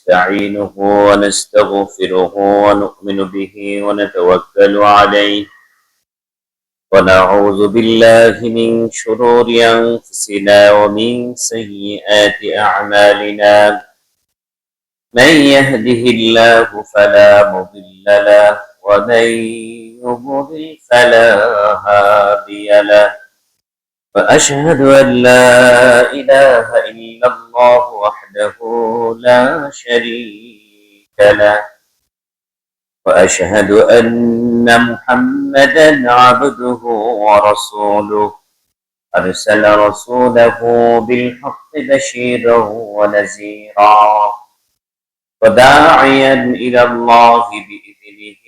نستعينه ونستغفره ونؤمن به ونتوكل عليه ونعوذ بالله من شرور أنفسنا ومن سيئات أعمالنا من يهده الله فلا مضل له ومن يضلل فلا هادي له وأشهد أن لا إله إلا الله وحده لا شريك له وأشهد أن محمدا عبده ورسوله أرسل رسوله بالحق بشيرا ونذيرا وداعيا إلى الله بإذنه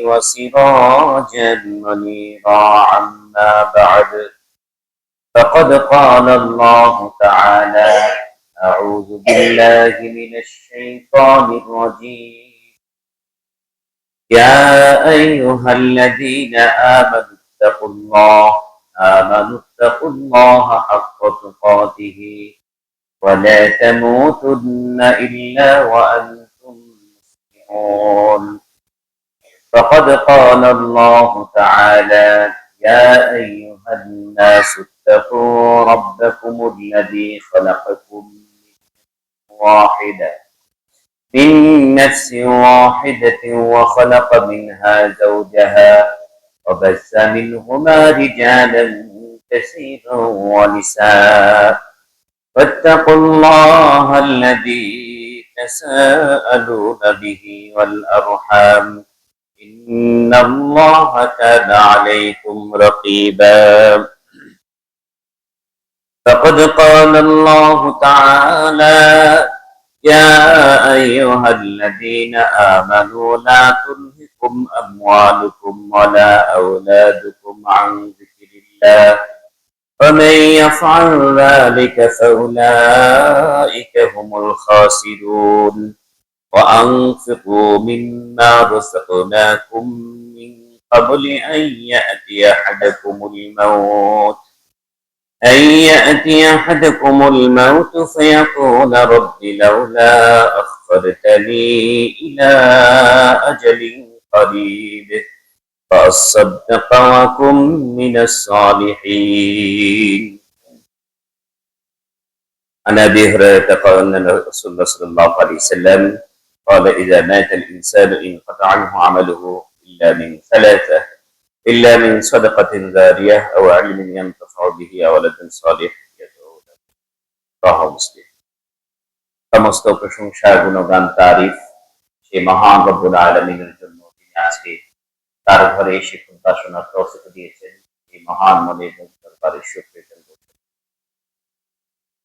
وسراجا منيرا عما بعد فقد قال الله تعالى أعوذ بالله من الشيطان الرجيم يا أيها الذين آمنوا اتقوا الله حق تقاته ولا تموتن إلا وأنتم مسلمون فقد قال الله تعالى يا أيها الناس اتقوا ربكم الذي خلقكم من نفس واحدة وخلق منها زوجها وبث منهما رجالا كثيرا ونساء واتقوا الله الذي تساءلون به والأرحام إن الله كان عليكم رقيبا فقد قال الله تعالى يا أيها الذين آمنوا لا تلهكم أموالكم ولا أولادكم عن ذكر الله ومن يفعل ذلك فأولئك هم الخاسرون وأنفقوا مما رزقناكم من قبل أن يأتي أحدكم الموت فيقول رب لولا أخرتني إلى أجل قريب فأصدق وأكن من الصالحين. عن أبي هريرة قال أن رسول الله صلى الله عليه وسلم قال إذا مات الإنسان انقطع عنه عمله إلا من صدقة جارية أو علم ينتفع به أو ولد صالح يدعو له. رواه মুসলিম। সমস্ত প্রশংসা গুণগান তারিফ সেই মহান রব্বুল আলামিনের জন্য তিনি আজকে তার ঘরে এসে খুতবা শোনার তৌফিক দিয়েছেন। এই মহান মনের দরবারে শুকরিয়া করছি।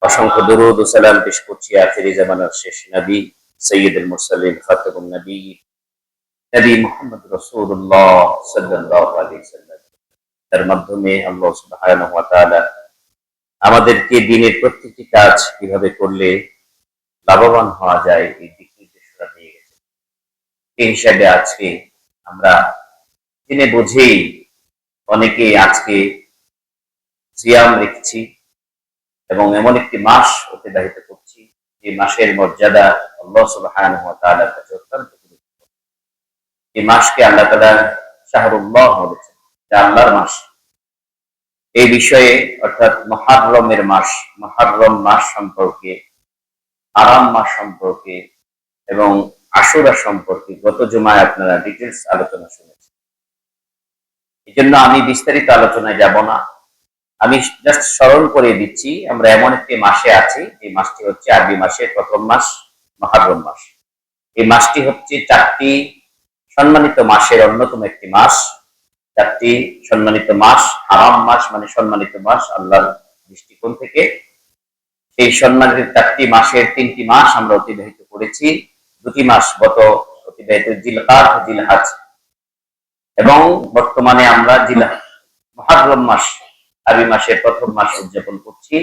অসংখ্য দরুদ ও সালাম পেশ করছি আখিরি জামানার শেষ নবী সাইয়্যিদুল মুরসালিন খাতামুন নবিয়্যিন নবী মুহাম্মদ রাসূলুল্লাহ সাল্লাল্লাহু আলাইহি ওয়াসাল্লাম তার মাধ্যমে আল্লাহ সুবহানাহু ওয়া তাআলা আমাদেরকে দ্বীনের প্রত্যেকটি কাজ কিভাবে করলে লাভবান হওয়া যায় এই দিক নির্দেশনা দিয়ে গেছে। এই হিসাবে আজকে আমরা জেনে বুঝেই অনেকে আজকে সিয়াম রেখেছি এবং এমন একটি মাস অতিবাহিত করছি যে মাসের মর্যাদা আল্লাহ সুবহানাহু ওয়া তাআলার কাছে অত্যন্ত গুরুত্বপূর্ণ। এই মাসকে আল্লাহ তাআলা শাহরুল্লাহ বলেছেন, যা আল্লাহর মাস। এই বিষয়ে অর্থাৎ মুহররম মাস সম্পর্কে, আরাম মাস সম্পর্কে এবং আশুরা সম্পর্কে গত জুমায় আপনারা ডিটেলস আলোচনা শুনেছেন। এই জন্য আমি বিস্তারিত আলোচনায় যাব না, আমি জাস্ট স্মরণ করে দিচ্ছি আমরা এমন একটি মাসে আছি যে মাসটি হচ্ছে আরবি মাসের প্রথম মাস, মুহররম মাস। এই মাসটি হচ্ছে 4টি সম্মানিত মাসের অন্যতম একটি মাস। 4টি সম্মানিত মাস, হারাম মাস মানে সম্মানিত মাস আল্লাহর দৃষ্টিকোণ থেকে। সেই সম্মানিত 4টি মাসের 3টি মাস আমরা অতিবাহিত করেছি। 2টি মাস গত অতিবাহিত জিলকাদ, জিলহজ, এবং বর্তমানে আমরা মুহররম মাস আরবি মাসের প্রথম মাস উদযাপন করছি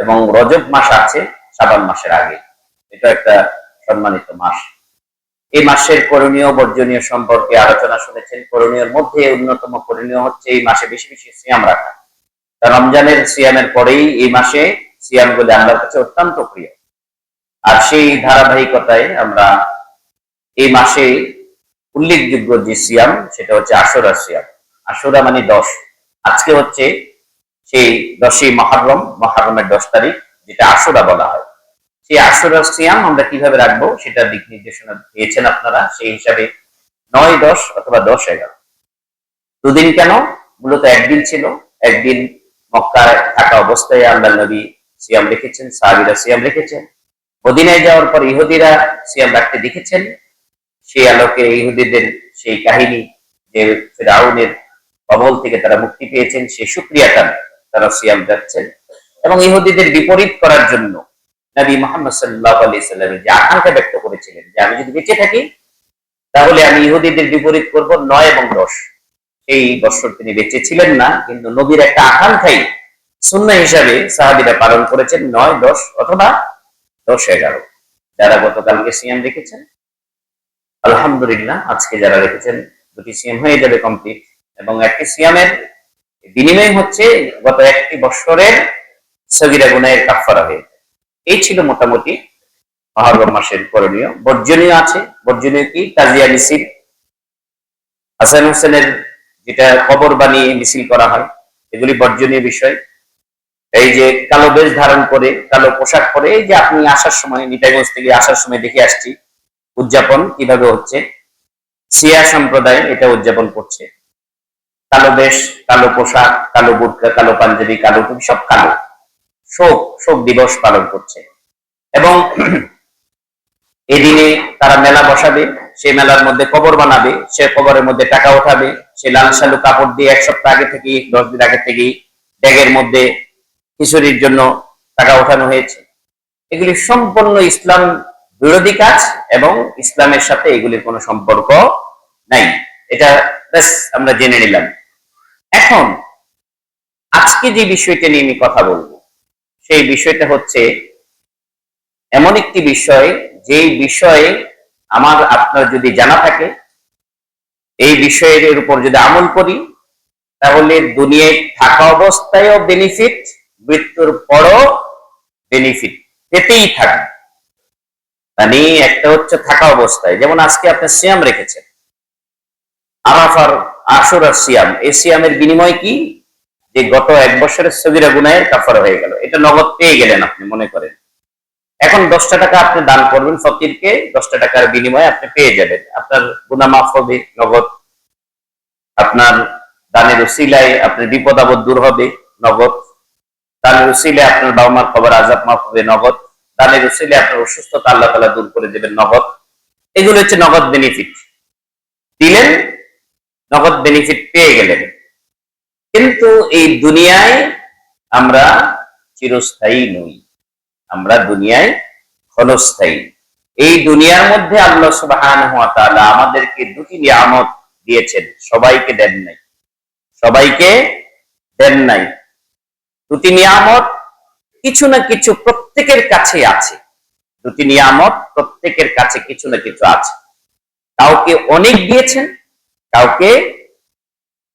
এবং রজব মাস আছে শাবান মাসের আগে। এটা একটা সম্মানিত মাস। এই মাসের করণীয় বর্জনীয় সম্পর্কে আলোচনা শুনেছেন। করণীয়ের মধ্যে অন্যতম করণীয় হচ্ছে এই মাসে বেশি বেশি সিয়াম রাখা। রমজানের সিয়ামের পরেই এই মাসে সিয়াম গুলো আল্লাহর কাছে অত্যন্ত প্রিয়। আর সেই ধারাবাহিকতায় আমরা এই মাসে উল্লেখযোগ্য যে সিয়াম সেটা হচ্ছে আশুরা সিয়াম। আশুরা মানে 10। আজকে হচ্ছে সেই 10ই মুহররম, মুহররমের 10 তারিখ, যেটা আশুরা বলা হয়। সেই আশুরা সিয়াম আমরা কিভাবে রাখবো সেটা দিক নির্দেশনা দিয়েছেন আপনারা। সেই হিসাবে 9, 10 অথবা 10, 11 দুদিন কেন? মূলত একদিন ছিল। একদিন মক্কায় থাকা অবস্থায় আল্লাহ নবী সিয়াম রেখেছেন, সাহাবীরা সিয়াম রেখেছেন। মদিনায় যাওয়ার পর ইহুদিরা সিয়াম রাখতে দেখেছেন। সেই আলোকে ইহুদিদের সেই কাহিনী, যে ফিরআউনের কবল থেকে তারা মুক্তি পেয়েছেন, সেই শুকরিয়াটা তারা সিয়াম রাখছেন। এবং ইহুদিদের বিপরীত করার জন্য নবী মুহাম্মদ সাল্লাল্লাহু আলাইহি সাল্লাম যে আকাঙ্ক্ষা ব্যক্ত করেছিলেন যে আমি যদি বেঁচে থাকি তাহলে আমি ইহুদিদের বিপরীত করব 9 এবং 10। এই বছর তিনি বেঁচে ছিলেন না, কিন্তু নবীর একটা আকাঙ্ক্ষাই সুন্নাহ হিসাবে সাহাবীরা পালন করেছেন 9, 10 অথবা 10, 11। যারা গতকালকে সিয়াম রেখেছেন আলহামদুলিল্লাহ, আজকে যারা রেখেছেন 2টি সিয়াম হয়ে যাবে কমপ্লিট। এবং একটি সিয়ামের বিনিময় হচ্ছে গত একটি বছরের সগীরা গুনাহের কাফফারা হয়ে। এই ছিল মোটামুটি মুহররম মাসের করণীয়। বর্জনীয় আছে। বর্জনীয় কি? তাজিয়া মিছিল, হাসান হোসেনের যেটা কবর বানিয়ে মিছিল করা হয়, এগুলি বর্জনীয় বিষয়। এই যে কালো বেশ ধারণ করে, কালো পোশাক পরে, এই যে আপনি আসার সময়, নিটাইগঞ্জ থেকে আসার সময় দেখে আসছি উদযাপন কিভাবে হচ্ছে, শিয়া সম্প্রদায় এটা উদযাপন করছে। কালো বেশ, কালো পোশাক, কালো বুরকা, কালো পাঞ্জাবি, কালো টুপি, সব কালো। শোক দিবস পালন করছে। এবং এদিনে তারা মেলা বসাবে, সেই মেলার মধ্যে কবর বানাবে, সে কবরের মধ্যে টাকা উঠাবে, সে লাল শালু কাপড় দিয়ে 1 সপ্তাহ আগে থেকে, 10 দিন আগে থেকেই ব্যাগের মধ্যে কিশোরীর জন্য টাকা উঠানো হয়েছে। এগুলি সম্পূর্ণ ইসলাম বিরোধী কাজ এবং ইসলামের সাথে এগুলির কোনো সম্পর্ক নাই। এটা আমরা জেনে নিলাম। এখন আজকে যে বিষয়টা নিয়ে আমি কথা বলবো, সেই বিষয়টা হচ্ছে এমন একটি বিষয়, যেই বিষয়ে আমার আপনার যদি জানা থাকে, এই বিষয়ের উপর যদি আমল করি, তাহলে দুনিয়ায় থাকা অবস্থায়ও বেনিফিট, মৃত্যুর পরও বেনিফিট পেতেই থাকবে। মানে একটা হচ্ছে থাকা অবস্থায়, যেমন আজকে আপনি সিয়াম রেখেছেন, আরাফার আশুরার সিয়াম। এই সিয়ামের বিনিময় কি? যে গত 1 বছরের সগীরা গুনাহের কাফারা হয়ে গেল। এটা নগদ পেয়ে গেলেন আপনি, মনে করেন। এখন 10টা টাকা আপনি দান করবেন ফকিরকে, 10টা টাকার বিনিময়ে আপনি পেয়ে যাবেন, আপনার গুনাহ মাফ হবে নগদ। আপনার দানের উসিলায় আপনার বিপদ আপদ দূর হবে নগদ। দানের উসিলায় আপনার বাবা মার কবর আযাব মাফ হবে নগদ। দানের উসিলায় আপনার অসুস্থতা আল্লাহ তাআলা দূর করে দেবেন নগদ। এগুলো হচ্ছে নগদ বেনিফিট। দিলেন, নগদ বেনিফিট পেয়ে গেলেন। কিন্তু এই দুনিয়ায় আমরা চিরস্থায়ী নই, আমরা দুনিয়ায় ক্ষণস্থায়ী। এই দুনিয়ার মধ্যে আল্লাহ সুবহানাহু ওয়া তাআলা আমাদেরকে 2টি নিয়ামত দিয়েছেন, সবাইকে দেন নাই। সবাইকে দেন নাই। 2টি নিয়ামত কিছু না কিছু প্রত্যেকের কাছে আছে। 2টি নিয়ামত প্রত্যেকের কাছে কিছু না কিছু আছে। কাউকে অনেক দিয়েছেন, কাউকে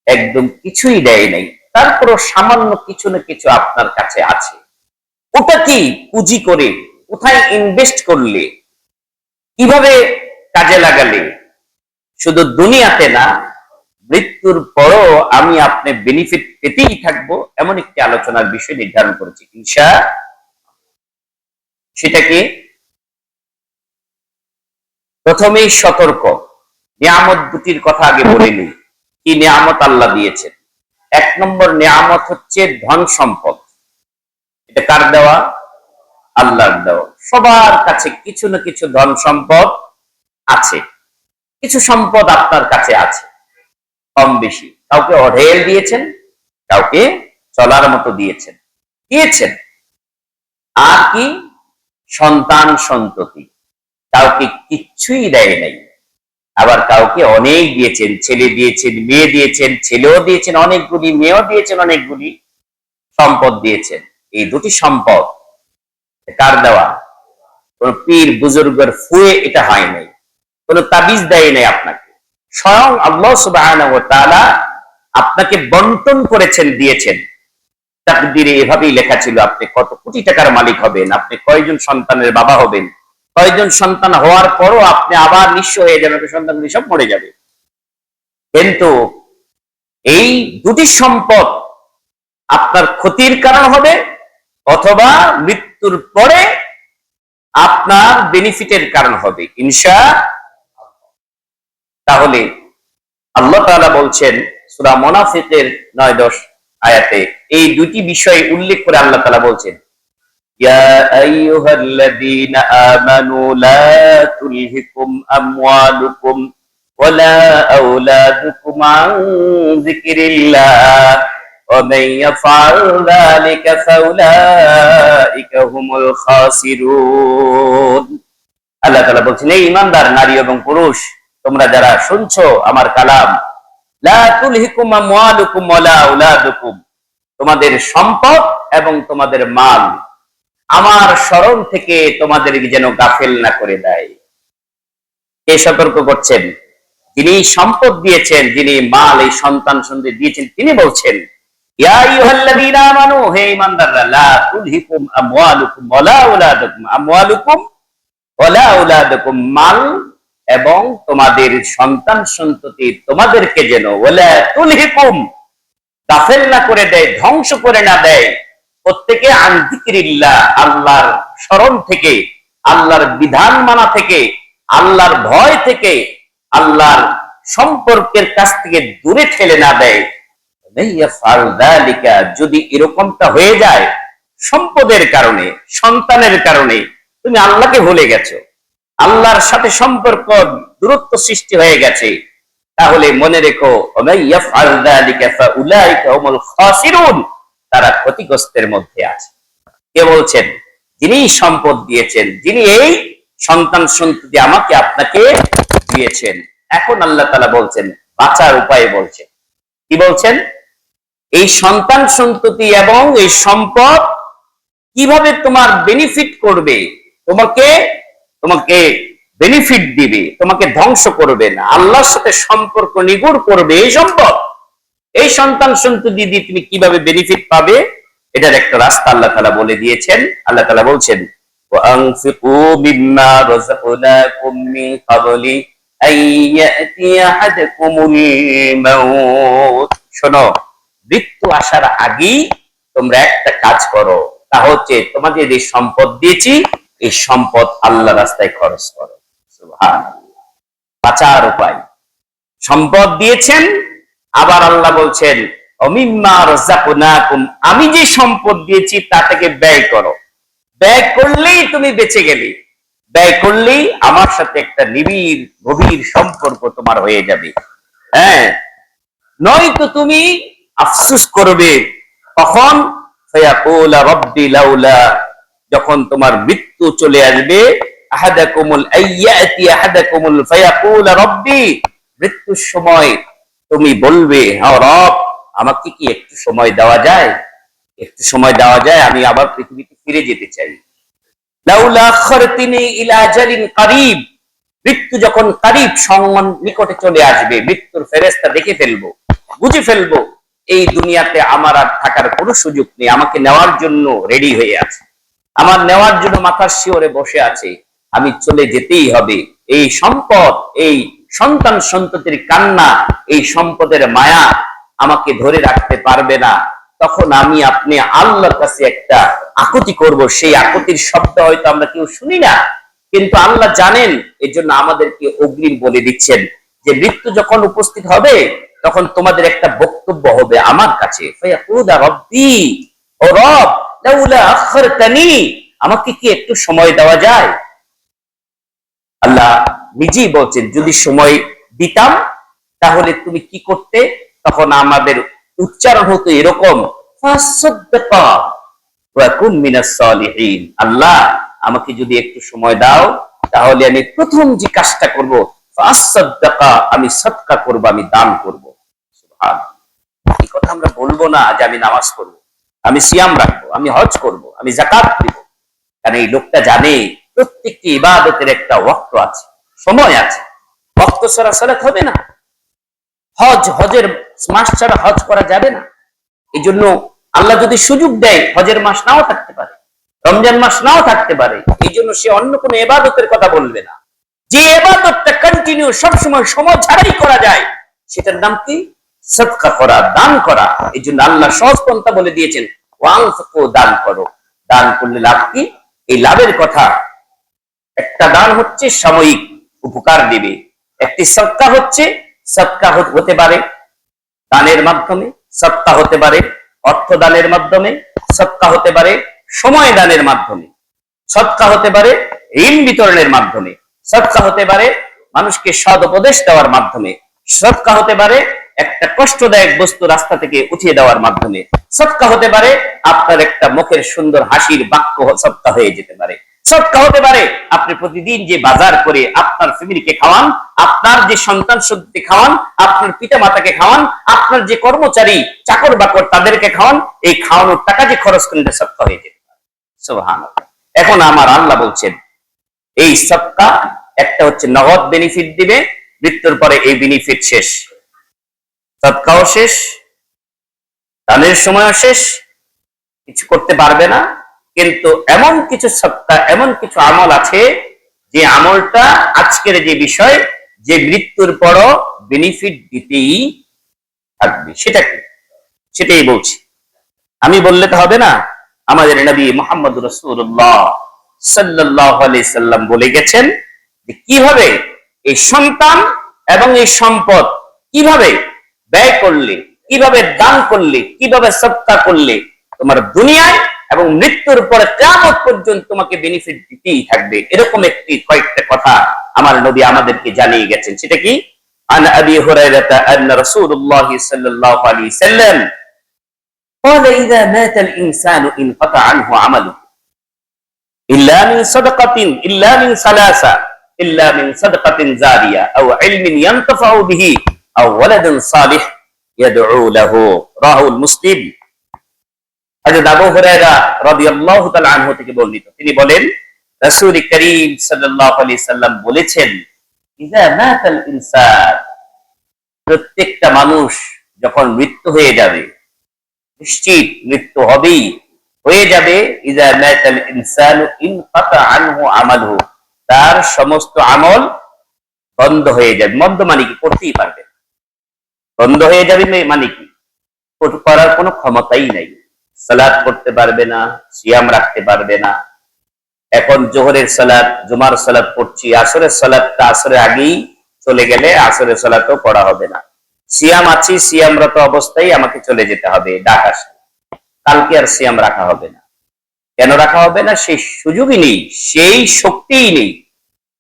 একদম কিছুই দেয় নাই। তারপরও সামান্য কিছু না কিছু আপনার কাছে আছে। ওটা কি পুঁজি করে, কোথায় ইনভেস্ট করলে, কিভাবে কাজে লাগালে শুধু দুনিয়াতে না, মৃত্যুর পরও আমি আপনি বেনিফিট পেতেই থাকবো, এমন একটি আলোচনার বিষয় নির্ধারণ করেছি ইনশাআল্লাহ। সেটা কি? প্রথমেই সতর্ক, নিয়ামত 2টির কথা আগে বলে নিই। কি নিয়ামত আল্লাহ দিয়েছেন? 1 নম্বর নিয়ামত হচ্ছে ধন সম্পদ। এটা কার দেওয়া? আল্লাহর দেওয়া। সবার কাছে কিছু না কিছু ধন সম্পদ আছে, কিছু সম্পদ আপনার কাছে আছে, কম বেশি। কাউকে অঢেল দিয়েছেন, কাউকে চলার মতো দিয়েছেন। আর কি? সন্তান সন্ততি। কাউকে কিচ্ছুই দেয় নাই, আবার কাউকে অনেক দিয়েছেন। ছেলে দিয়েছেন, মেয়ে দিয়েছেন, ছেলেও দিয়েছেন অনেকগুলি, মেয়েও দিয়েছেন অনেকগুলি, সম্পদ দিয়েছেন। এই 2টি সম্পদ কার দেওয়া? কোন পীর বুজুর্গের ফুয়ে এটা হয় নাই, কোন তাবিজ দেয় নাই আপনাকে। স্বয়ং আল্লাহ সুবহানাহু ওয়া তাআলা আপনাকে বন্টন করেছেন, দিয়েছেন। তাকদীরে এভাবেই লেখা ছিল আপনি কত কোটি টাকার মালিক হবেন, আপনি কয়জন সন্তানের বাবা হবেন, ছয়জন সন্তান হওয়ার পরও আপনি আবার নিঃস্ব হয়ে যাবেন, সন্তানগুলি সব মরে যাবে। কিন্তু এই দুটি সম্পদ আপনার ক্ষতির কারণ হবে অথবা মৃত্যুর পরে আপনার বেনিফিটের কারণ হবে ইনশাআল্লাহ। তাহলে আল্লাহ তাআলা বলছেন সূরা মুনাফিকের 9-10 আয়াতে এই দুটি বিষয় উল্লেখ করে আল্লাহ তাআলা বলছেন, ইয়া আইয়ুহাল্লাযীনা আমানু লা তুলহিকুম আমওয়ালুকুম ওয়ালা আওলাদুকুম আন যিকরিল্লাহ ওয়া মান ইয়াফআল যালিকা ফাউলাইকা হুমুল খাসিরুন। আল্লাহ তাআলা বলছেন, এই ঈমানদার নারী এবং পুরুষ, তোমরা যারা শুনছো আমার কালাম, লা তুলহিকুম আমওয়ালুকুম ওয়ালা আওলাদুকুম, তোমাদের সম্পদ এবং তোমাদের মাল আমার স্মরণ থেকে তোমাদেরকে যেন গাফেল না করে দেয়। কে সতর্ক করছেন? যিনি সম্পদ দিয়েছেন, যিনি মাল এই সন্তান সন্ততি দিয়েছেন, তিনি বলছেন, ইয়া আইয়ুহাল্লাযীনা আমানু, হে ঈমানদাররা, লা তুলহিকুম আমওয়ালুকুম ওয়ালা আওলাদুকুম, আমওয়ালুকুম ওয়ালা আওলাদুকুম, মাল এবং তোমাদের সন্তান সন্ততি তোমাদেরকে যেন ওয়ালা তুলহিকুম, গাফেল না করে দেয়, ধ্বংস করে না দেয়, প্রত্যেকে আন যিকরিল্লাহ, আল্লাহর স্মরণ থেকে, আল্লাহর বিধান মানা থেকে, আল্লাহর ভয় থেকে, আল্লাহর সম্পর্কের কাছ থেকে দূরে ঠেলে না দেয়। যদি এরকমটা হয়ে যায়, সম্পদের কারণে, সন্তানের কারণে তুমি আল্লাহকে ভুলে গেছো, আল্লাহর সাথে সম্পর্ক দূরত্ব সৃষ্টি হয়ে গেছে, তাহলে মনে রেখো, তারা ক্ষতিগ্রস্তের মধ্যে আছে। কে বলছেন? যিনি সম্পদ দিয়েছেন, যিনি এই সন্তান সন্ততি আমাকে আপনাকে দিয়েছেন। এখন আল্লাহ তাআলা বলছেন, বাঁচার উপায় বলছেন। কি বলছেন? এই সন্তান সন্ততি এবং এই সম্পদ কিভাবে তোমার বেনিফিট করবে, তোমাকে বেনিফিট দিবে, তোমাকে ধ্বংস করবে না, আল্লাহর সাথে সম্পর্ক নিগুড় করবে, এই সম্পদ, এই সন্তান সন্ততি দিয়ে তুমি কিভাবে বেনিফিট পাবে, এটার একটা রাস্তা আল্লাহ তাআলা বলে দিয়েছেন। আল্লাহ তাআলা বলছেন, ওয়ানফিকু মিম্মা রাযাকনাকুম মিন ক্বাবলি আইয়াতিয়া আহাদাকুমুল মাউত। শোনো, মৃত্যু আসার আগেই তোমরা একটা কাজ করো, তা হচ্ছে তোমাদের যে সম্পদ দিয়েছি, এই সম্পদ আল্লাহ রাস্তায় খরচ করো। সুবহানাল্লাহ। বাঁচার উপায়, সম্পদ দিয়েছেন, আবার আল্লাহ বলছেন, অমিম্মা রাযাকনাকুম, আমি যে সম্পদ দিয়েছি তা থেকে ব্যয় করো। ব্যয় করলেই তুমি বেঁচে গেলে, ব্যয় করলেই আমার সাথে একটা নিবিড় গভীর সম্পর্ক তোমার হয়ে যাবে। হ্যাঁ, নয়তো তুমি আফসোস করবে কখন, ফায়াকুলা রাব্বি লাউলা, যখন তোমার মৃত্যু চলে আসবে, আহাদাকুমুল আইয়াতি আহাদাকুমুল ফায়াকুলা রাব্বি, মৃত্যুর সময় তুমি বলবে, হ্যাঁ রব, আমাকে কি একটু সময় দেওয়া যায়, একটু সময় দেওয়া যায়, আমি আবার পৃথিবীতে ফিরে যেতে চাই। লাউলা আখারতিনি ইলা আজালিন কারীব, মৃত্যু যখন কারীব, নিকটে চলে আসবে, মৃত্যুর ফেরেশতা দেখে ফেলবো, বুঝে ফেলবো এই দুনিয়াতে আমার আর থাকার কোনো সুযোগ নেই, আমাকে নেওয়ার জন্য রেডি হয়ে আছে, আমার নেওয়ার জন্য মাথার শিওরে বসে আছে, আমি চলে যেতেই হবে। এই সম্পদ, এই সন্তান সন্ততির কান্না, এই সম্পদের মায়া আমাকে ধরে রাখতে পারবে না। তখন আমি আপনি আল্লাহর কাছে একটা আকুতি করব, সেই আকুতির শব্দ হয়তো আমরা কেউ শুনি না, কিন্তু আল্লাহ জানেন। এই জন্য আমাদেরকে অগ্রিম বলে দিচ্ছেন যে মৃত্যু যখন উপস্থিত হবে, তখন তোমাদের একটা বক্তব্য হবে আমার কাছে, ফায়াকুলা রাব্বি, ও রব, লাউলা আখারতানি, আমাকে কি একটু সময় দেওয়া যায়? আল্লাহ নিজেই বলছেন, যদি সময় দিতাম তাহলে তুমি কি করতে? তখন আমাদের উচ্চারণ হতো এরকম, ফাসাদদাকা ওয়া কুন মিনাস সালিহিন, আল্লাহ আমাকে যদি একটু সময় দাও, তাহলে আমি প্রথম যে কাজটা করব, ফাসাদদাকা, আমি সদকা করব, আমি দান করব। সুবহানাল্লাহ। এই কথা আমরা বলবো না যে আমি নামাজ পড়ব, আমি সিয়াম রাখবো, আমি হজ করব, আমি যাকাত দিব, কারণ এই লোকটা জানে প্রত্যেকটি ইবাদতের একটা ওয়াক্ত আছে, সময় আছে, ওয়াক্ত ছাড়া সালাত হবে না, হজের মাস ছাড়া হজ করা যাবে না। এই জন্য আল্লাহ যদি সুযোগ দেয়, হজের মাস নাও থাকতে পারে, রমজান মাস নাও থাকতে পারে, এই জন্য সে অন্য কোনো ইবাদতের কথা বলবে না। যে ইবাদতটা কন্টিনিউ সবসময় সময় ছাড়াই করা যায়, সেটার নাম কি? সদকা করা, দান করা। এই জন্য আল্লাহ সহজ পন্থা বলে দিয়েছেন, ওয়ানফিকু, দান করো। দান করলে লাভ কি? এই লাভের কথা, একটা দান হচ্ছে সাময়িক উপকার দিবে, একটি সদকা হচ্ছে, সদকা হতে পারে দানের মাধ্যমে, সদকা হতে পারে অর্থ দানের মাধ্যমে, সদকা হতে পারে সময় দানের মাধ্যমে, সদকা হতে পারে ঋণ বিতরণের মাধ্যমে, সদকা হতে পারে মানুষকে সৎ উপদেশ দেওয়ার মাধ্যমে, সদকা হতে পারে একটা কষ্টদায়ক বস্তু রাস্তা থেকে উঠিয়ে দেওয়ার মাধ্যমে, সদকা হতে পারে আপনার একটা মুখের সুন্দর হাসির বাক্য সদকা হয়ে যেতে পারে, সদকা হতে পারে আপনি প্রতিদিন যে বাজার করে আপনার ফ্যামিলিকে খাওয়ান, আপনার যে সন্তান সন্ততি খাওয়ান, আপনার পিতা মাতাকে খাওয়ান, আপনার যে কর্মচারী চাকর বাকর তাদেরকে খাওয়ান, এই খাওয়ানোর টাকা যে খরচ করলে সদকা হয়ে যেতে পারে। সুবহানাল্লাহ। এখন আমার আল্লাহ বলছেন, এই সদকা একটা হচ্ছে নগদ বেনিফিট দিবে, মৃত্যুর পরে এই বেনিফিট শেষ, সদকাও শেষ, দানের সময়ও শেষ, কিছু করতে পারবে না। কিন্তু এমন কিছু সদকা, এমন কিছু আমল আছে, যে আমলটা আজকের যে বিষয়, যে মৃত্যুর পরও বেনিফিট দিতেই থাকবে। সেটা কি? সেটাই বলছি। আমি বললে তো হবে না, আমাদের নবী মুহাম্মদ রাসূলুল্লাহ সাল্লাল্লাহু আলাইহি সাল্লাম বলে গেছেন যে কিভাবে এই সন্তান এবং এই সম্পদ কিভাবে ব্যয় করলে, কিভাবে দান করলে, কিভাবে সদকা করলে তোমার দুনিয়ায় এবং মৃত্যুর পরে কিয়ামত পর্যন্ত তোমাকে বেনিফিট দিতেই থাকবে। এরকম একটি কয়েকটা কথা আমার নবী আমাদেরকে জানিয়ে গেছেন। সেটা কি? আন আবি হুরায়রা আন্না রাসূলুল্লাহ সাল্লাল্লাহু আলাইহি সাল্লাম قال إذا مات الإنسان انقطع عنه عمله إلا من صدقة إلا من ثلاثة إلا من صدقة جارية أو علم ينتفع به أو ولد صالح يدعو له رواه مسلم। হযরত আবু হুরায়রা রাদিয়াল্লাহু তাআলা আনহু থেকে বর্ণিত, তিনি বলেন রাসূল করিম সাল্লাল্লাহু আলাইহি সাল্লাম বলেছেন, ইযা মাতাল ইনসান, প্রত্যেকটা মানুষ যখন মৃত্যু হয়ে যাবে, নিশ্চিত মৃত্যু হবেই, হয়ে যাবে, ইযা মাতাল ইনসানু ইনকাতা আনহু আমালহু, তার সমস্ত আমল বন্ধ হয়ে যাবে। বন্ধ মানে কি? করতেই পারবে না। বন্ধ হয়ে যাবে মানে কি? করার কোনো ক্ষমতাই নাই। সালাত করতে পারবে না, সিয়াম রাখতে পারবে না। এখন জোহরের সালাত, জুমার সালাত পড়ছি, আসরের সালাতটা আসরের আগেই চলে গেলে আসরের সালাতও পড়া হবে না। সিয়াম আছি, সিয়ামরত অবস্থায় আমাকে চলে যেতে হবে, ডাক আসে, কালকে আর সিয়াম রাখা হবে না। কেন রাখা হবে না? সেই সুযোগই নেই, সেই শক্তিই নেই।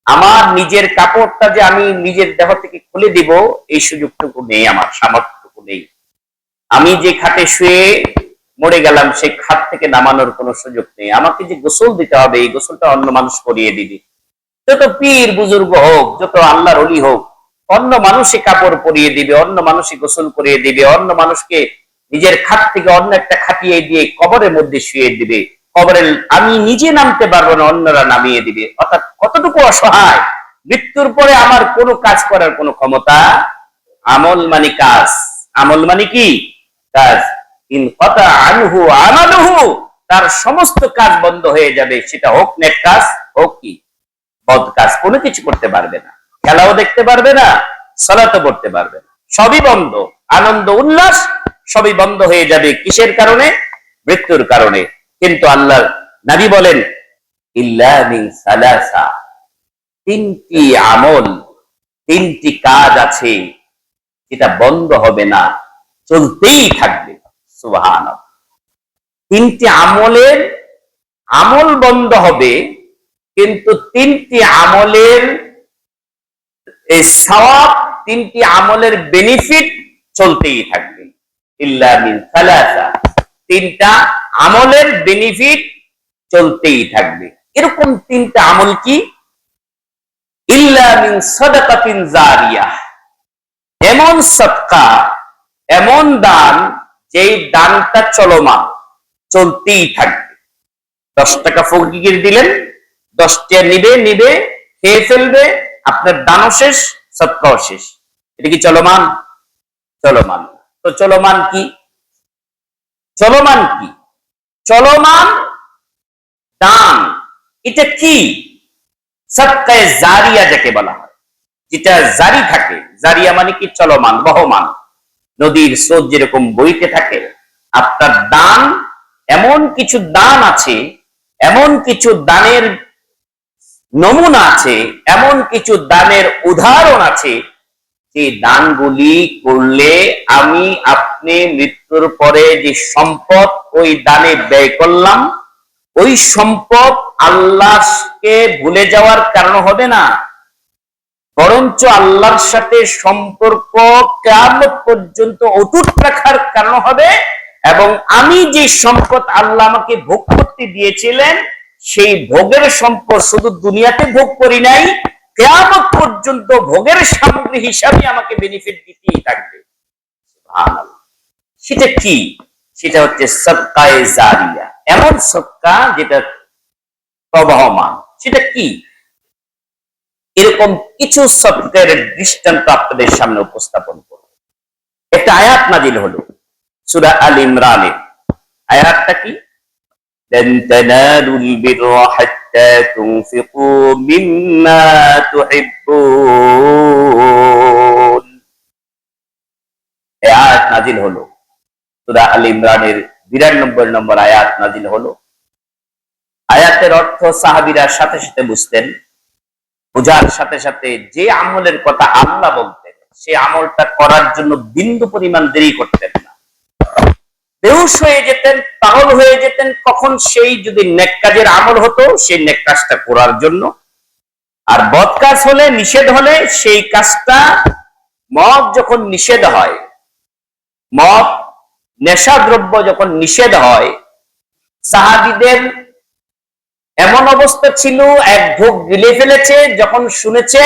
আমার নিজের কাপড়টা যে আমি নিজের দেহ থেকে খুলে দিব, এই সুযোগটুকু নেই, আমার সামর্থ্যটুকু নেই। আমি যে খাটে শুয়ে মরে গেলাম, সেই খাট থেকে নামানোর কোনো সুযোগ নেই। আমাকে যে গোসল দিতে হবে, এই গোসলটা অন্য মানুষ করিয়ে দিবে। যত পীর বুজুর্গ হোক, যত আল্লাহর ওলি হোক, অন্য মানুষই কাপড় পরিয়ে দিবে, অন্য মানুষই গোসল করিয়ে দিবে, অন্য মানুষকে নিজের খাট থেকে অন্য একটা খাটিয়ে দিয়ে কবরের মধ্যে শুয়ে দিবে। কবরে আমি নিজে নামতে পারবো না, অন্যরা নামিয়ে দিবে। অর্থাৎ কতটুকু অসহায়। মৃত্যুর পরে আমার কোনো কাজ করার কোনো ক্ষমতা, আমল মানে কাজ, আমল মানে কি? কাজ। ইনকাতা আনহু আমালুহু, তার সমস্ত কাজ বন্ধ হয়ে যাবে, সেটা হোক নেক কাজ, হোক কি বদ কাজ, কোনো কিছু করতে পারবে না। খেলাও দেখতে পারবে না, সালাতও পড়তে পারবে না, সবই বন্ধ। আনন্দ উল্লাস সবই বন্ধ হয়ে যাবে। কিসের কারণে? মৃত্যুর কারণে। কিন্তু আল্লাহর নবী বলেন, ইল্লা মিন সালাসা, তিনটি আমল, তিনটি কাজ আছে যেটা বন্ধ হবে না, চলতেই থাকবে। সুবহানাল্লাহ। তিনটি আমলের আমল বন্ধ হবে, কিন্তু তিনটি আমলের এই সওয়াব, তিনটি আমলের বেনিফিট চলতেই থাকবে। ইল্লা মিন সালাসা, তিনটা আমলের বেনিফিট চলতেই থাকবে। এরকম তিনটা আমল কি? ইল্লা মিন সাদাকাতিন জারিয়াহ, এমন সদকা, এমন দান, যেই দানটা চলমান, চলতেই থাকবে। 10 টাকা ফকির দিলেন, 10 টাকা নিবে, নিবে, খেয়ে ফেলবে, আপনার দানও শেষ, সদকাও শেষ। এটা কি চলমান? চলমান। তো চলমান কি? চলমান কি? চলমান দান, এটা কি? সাদকায়ে জারিয়া যাকে বলা হয়, যেটা জারি থাকে। জারিয়া মানে কি? চলমান, বহমান, নদীর স্রোত যেরকম বইতে থাকে। আপনার দান, এমন কিছু দান আছে, এমন কিছু দানের নমুনা আছে, এমন কিছু দানের উদাহরণ আছে, যে দানগুলি করলে আমি আপনি মৃত্যুর পরে যে সম্পদ ওই দানে ব্যয় করলাম, ওই সম্পদ আল্লাহকে ভুলে যাওয়ার কারণ হবে না, বরঞ্চ আল্লাহর সাথে সম্পর্ক কিয়ামত পর্যন্ত অটুট রাখার কারণ হবে। এবং আমি যে সম্পদ আল্লাহ আমাকে ভোগ করতে দিয়েছিলেন, সেই ভোগের সম্পদ শুধু দুনিয়াতে ভোগ করি নাই, কিয়ামত পর্যন্ত ভোগের সামগ্রী হিসাবে আমাকে বেনিফিট দিতেই থাকবে। সুবহানাল্লাহ। সেটা কি? সেটা হচ্ছে সাদকায়ে জারিয়া, এমন সদকা যেটা প্রবহমান। সেটা কি? এরকম কিছু সদকার দৃষ্টান্ত আপনাদের সামনে উপস্থাপন করব। একটা আয়াত নাজিল হলো সূরা আল ইমরানে। আয়াতটা কি? لن تنالوا البر حتى تنفقوا مما تحبون। এই আয়াত নাজিল হলো সূরা আল ইমরানের 92 নম্বর আয়াত নাজিল হলো। আয়াতের অর্থ সাহাবীরা সাথে সাথে বুঝতেন, বোঝার সাথে সাথে যে আমলের কথা আল্লাহ বলতেন, সেই আমলটা করার জন্য বিন্দু পরিমাণ দেরি করতেন না। বেহুশ হয়ে যেতেন, পাগল হয়ে যেতেন, কখন সেই যদি নেক কাজের আমল হতো সেই নেক কাজটা করার জন্য, আর বদ কাজ হলে, নিষেধ হলে সেই কাজটা, মদ যখন নিষেধ হয়, মদ নেশা দ্রব্য যখন নিষেধ হয়, সাহাবীদের এমন অবস্থা ছিল, এক ঢোক গিলে ফেলেছে যখন শুনেছে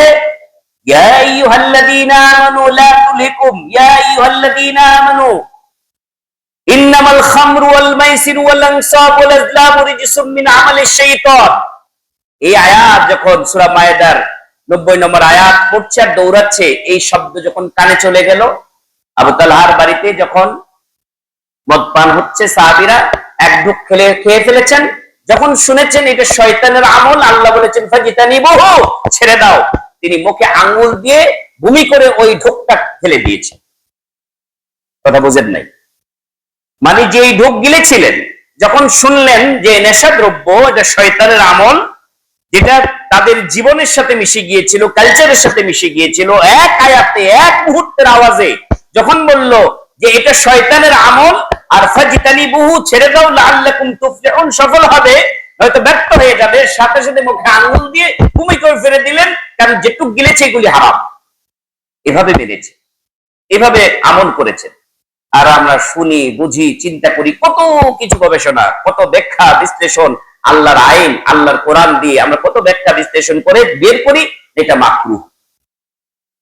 ইয়া আইয়ুহাল্লাযীনা আমানু লা তুলহিকুম, ইয়া আইয়ুহাল্লাযীনা আমানু ইন্নামাল খামরু ওয়াল মাইসিরু ওয়াল আনসাবু ওয়াল আজলামু রিজসুম মিন আমালিশ শাইতান। এই আয়াত যখন সূরা মায়েদার 90 নম্বর আয়াত পড়ছে আর দৌড়াচ্ছে, এই শব্দ যখন কানে চলে গেল, আবু তালহার বাড়িতে যখন মদ পান হচ্ছে, সাহাবীরা এক ঢোক খেয়ে ফেলেছেন, যখন শুনেছেন এটা শয়তানের আমল, আল্লাহ বলেছেন ফাজিতানিবুহু, ছেড়ে দাও, তিনি মুখে আঙ্গুল দিয়ে ভূমি করে ওই ঢোকটা ফেলে দিয়েছেন। কথা বুঝেন নাই? মানে যে ঢোক গিলেছিলেন, যখন শুনলেন যে নেশাদ্রব্য এটা শয়তানের আমল, যেটা তাদের জীবনের সাথে মিশে গিয়েছিল, কালচারের সাথে মিশে গিয়েছিল, এক আয়াতে, এক মুহূর্তের আওয়াজে যখন বলল যে এটা শয়তানের আমল আর ফাজিতানিবুহু, ছেড়ে দাও, লাআল্লাকুম তুফলিহুন, সফল হবে, হয়তো ব্যর্থ হয়ে যাবে, সাথে সাথে মুখে আঙ্গুল দিয়ে ভূমি করে ফেলে দিলেন, কারণ যেটুক গিলেছে এগুলি হারাম। এভাবে মেনেছে, এভাবে আমল করেছেন। আর আমরা শুনি, বুঝি, চিন্তা করি, কত কিছু গবেষণা, কত ব্যাখ্যা বিশ্লেষণ, আল্লাহর আইন, আল্লাহর কোরআন দিয়ে আমরা কত ব্যাখ্যা বিশ্লেষণ করে বের করি এটা মাকরুহ।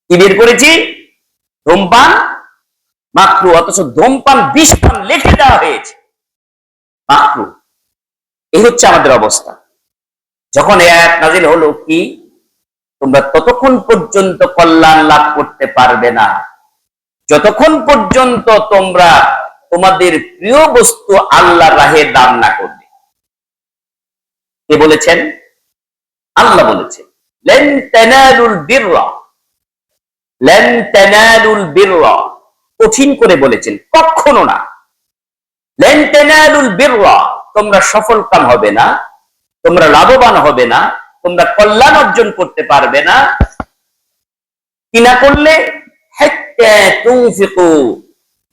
কি বের করেছি? ধূমপান মাকরুহ, অথচ ধূমপান 20 পান লিখে দেওয়া হয়েছে মাকরুহ। এই হচ্ছে আমাদের অবস্থা। যখন এই আয়াত নাজিল হলো, কি তোমরা ততক্ষণ পর্যন্ত কল্যাণ লাভ করতে পারবে না যতক্ষণ পর্যন্ত তোমরা তোমাদের প্রিয় বস্তু আল্লাহর রাহে দান না করবে। কে বলেছেন? আল্লাহ বলেছেন লেন তানালুল বিররা, লেন তানালুল বিররা, কঠিন করে বলেছেন, কখনো না। লেন তানালুল বিররা, তোমরা সফলকাম হবে না, তোমরা লাভবান হবে না, তোমরা কল্যাণ অর্জন করতে পারবে না, কি না করলে হাত্তা তুনফিকু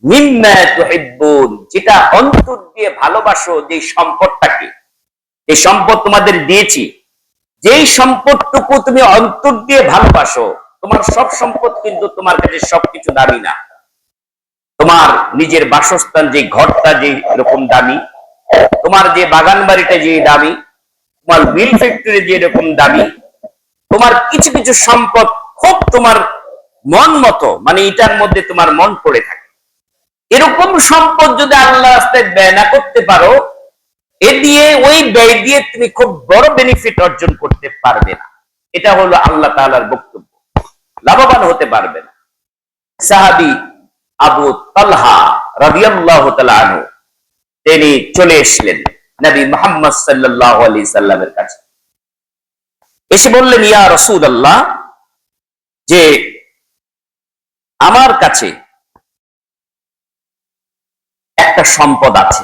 মিম্মা তুহিব্বুন, যেটা অন্তর দিয়ে ভালোবাসো, যে সম্পদটাকে, এই সম্পদ তোমাদের দিয়েছি, যেই সম্পদটুকু তুমি অন্তর দিয়ে ভালোবাসো, তোমার সব সম্পদ কিন্তু তোমার কাছে সবকিছু দামি না। তোমার নিজের বাসস্থান, যে ঘরটা যে রকম দামি, তোমার যে বাগান বাড়িটা যে দামি, তোমার মিল ফ্যাক্টরি যে রকম দামি, তোমার কিছু কিছু সম্পদ খুব তোমার মন মতো, মানে এটার মধ্যে তোমার মন পড়ে থাকে, এরকম সম্পদ যদি আল্লাহ রাস্তায় ব্যয় না করতে পারো, এ দিয়ে, ওই ব্যয় দিয়ে তুমি খুব বড় বেনিফিট অর্জন করতে পারবে না। এটা হলো আল্লাহ তাআলার বক্তব্য, লাভবান হতে পারবে না। সাহাবী আবু তালহা রাদিয়াল্লাহু তাআলা আনহু, তিনি চলে এসলেন নবী মুহাম্মদ সাল্লাল্লাহু আলাইহি সাল্লামের কাছে। এসে বললেন, ইয়া রাসূলুল্লাহ, যে আমার কাছে একটা সম্পদ আছে,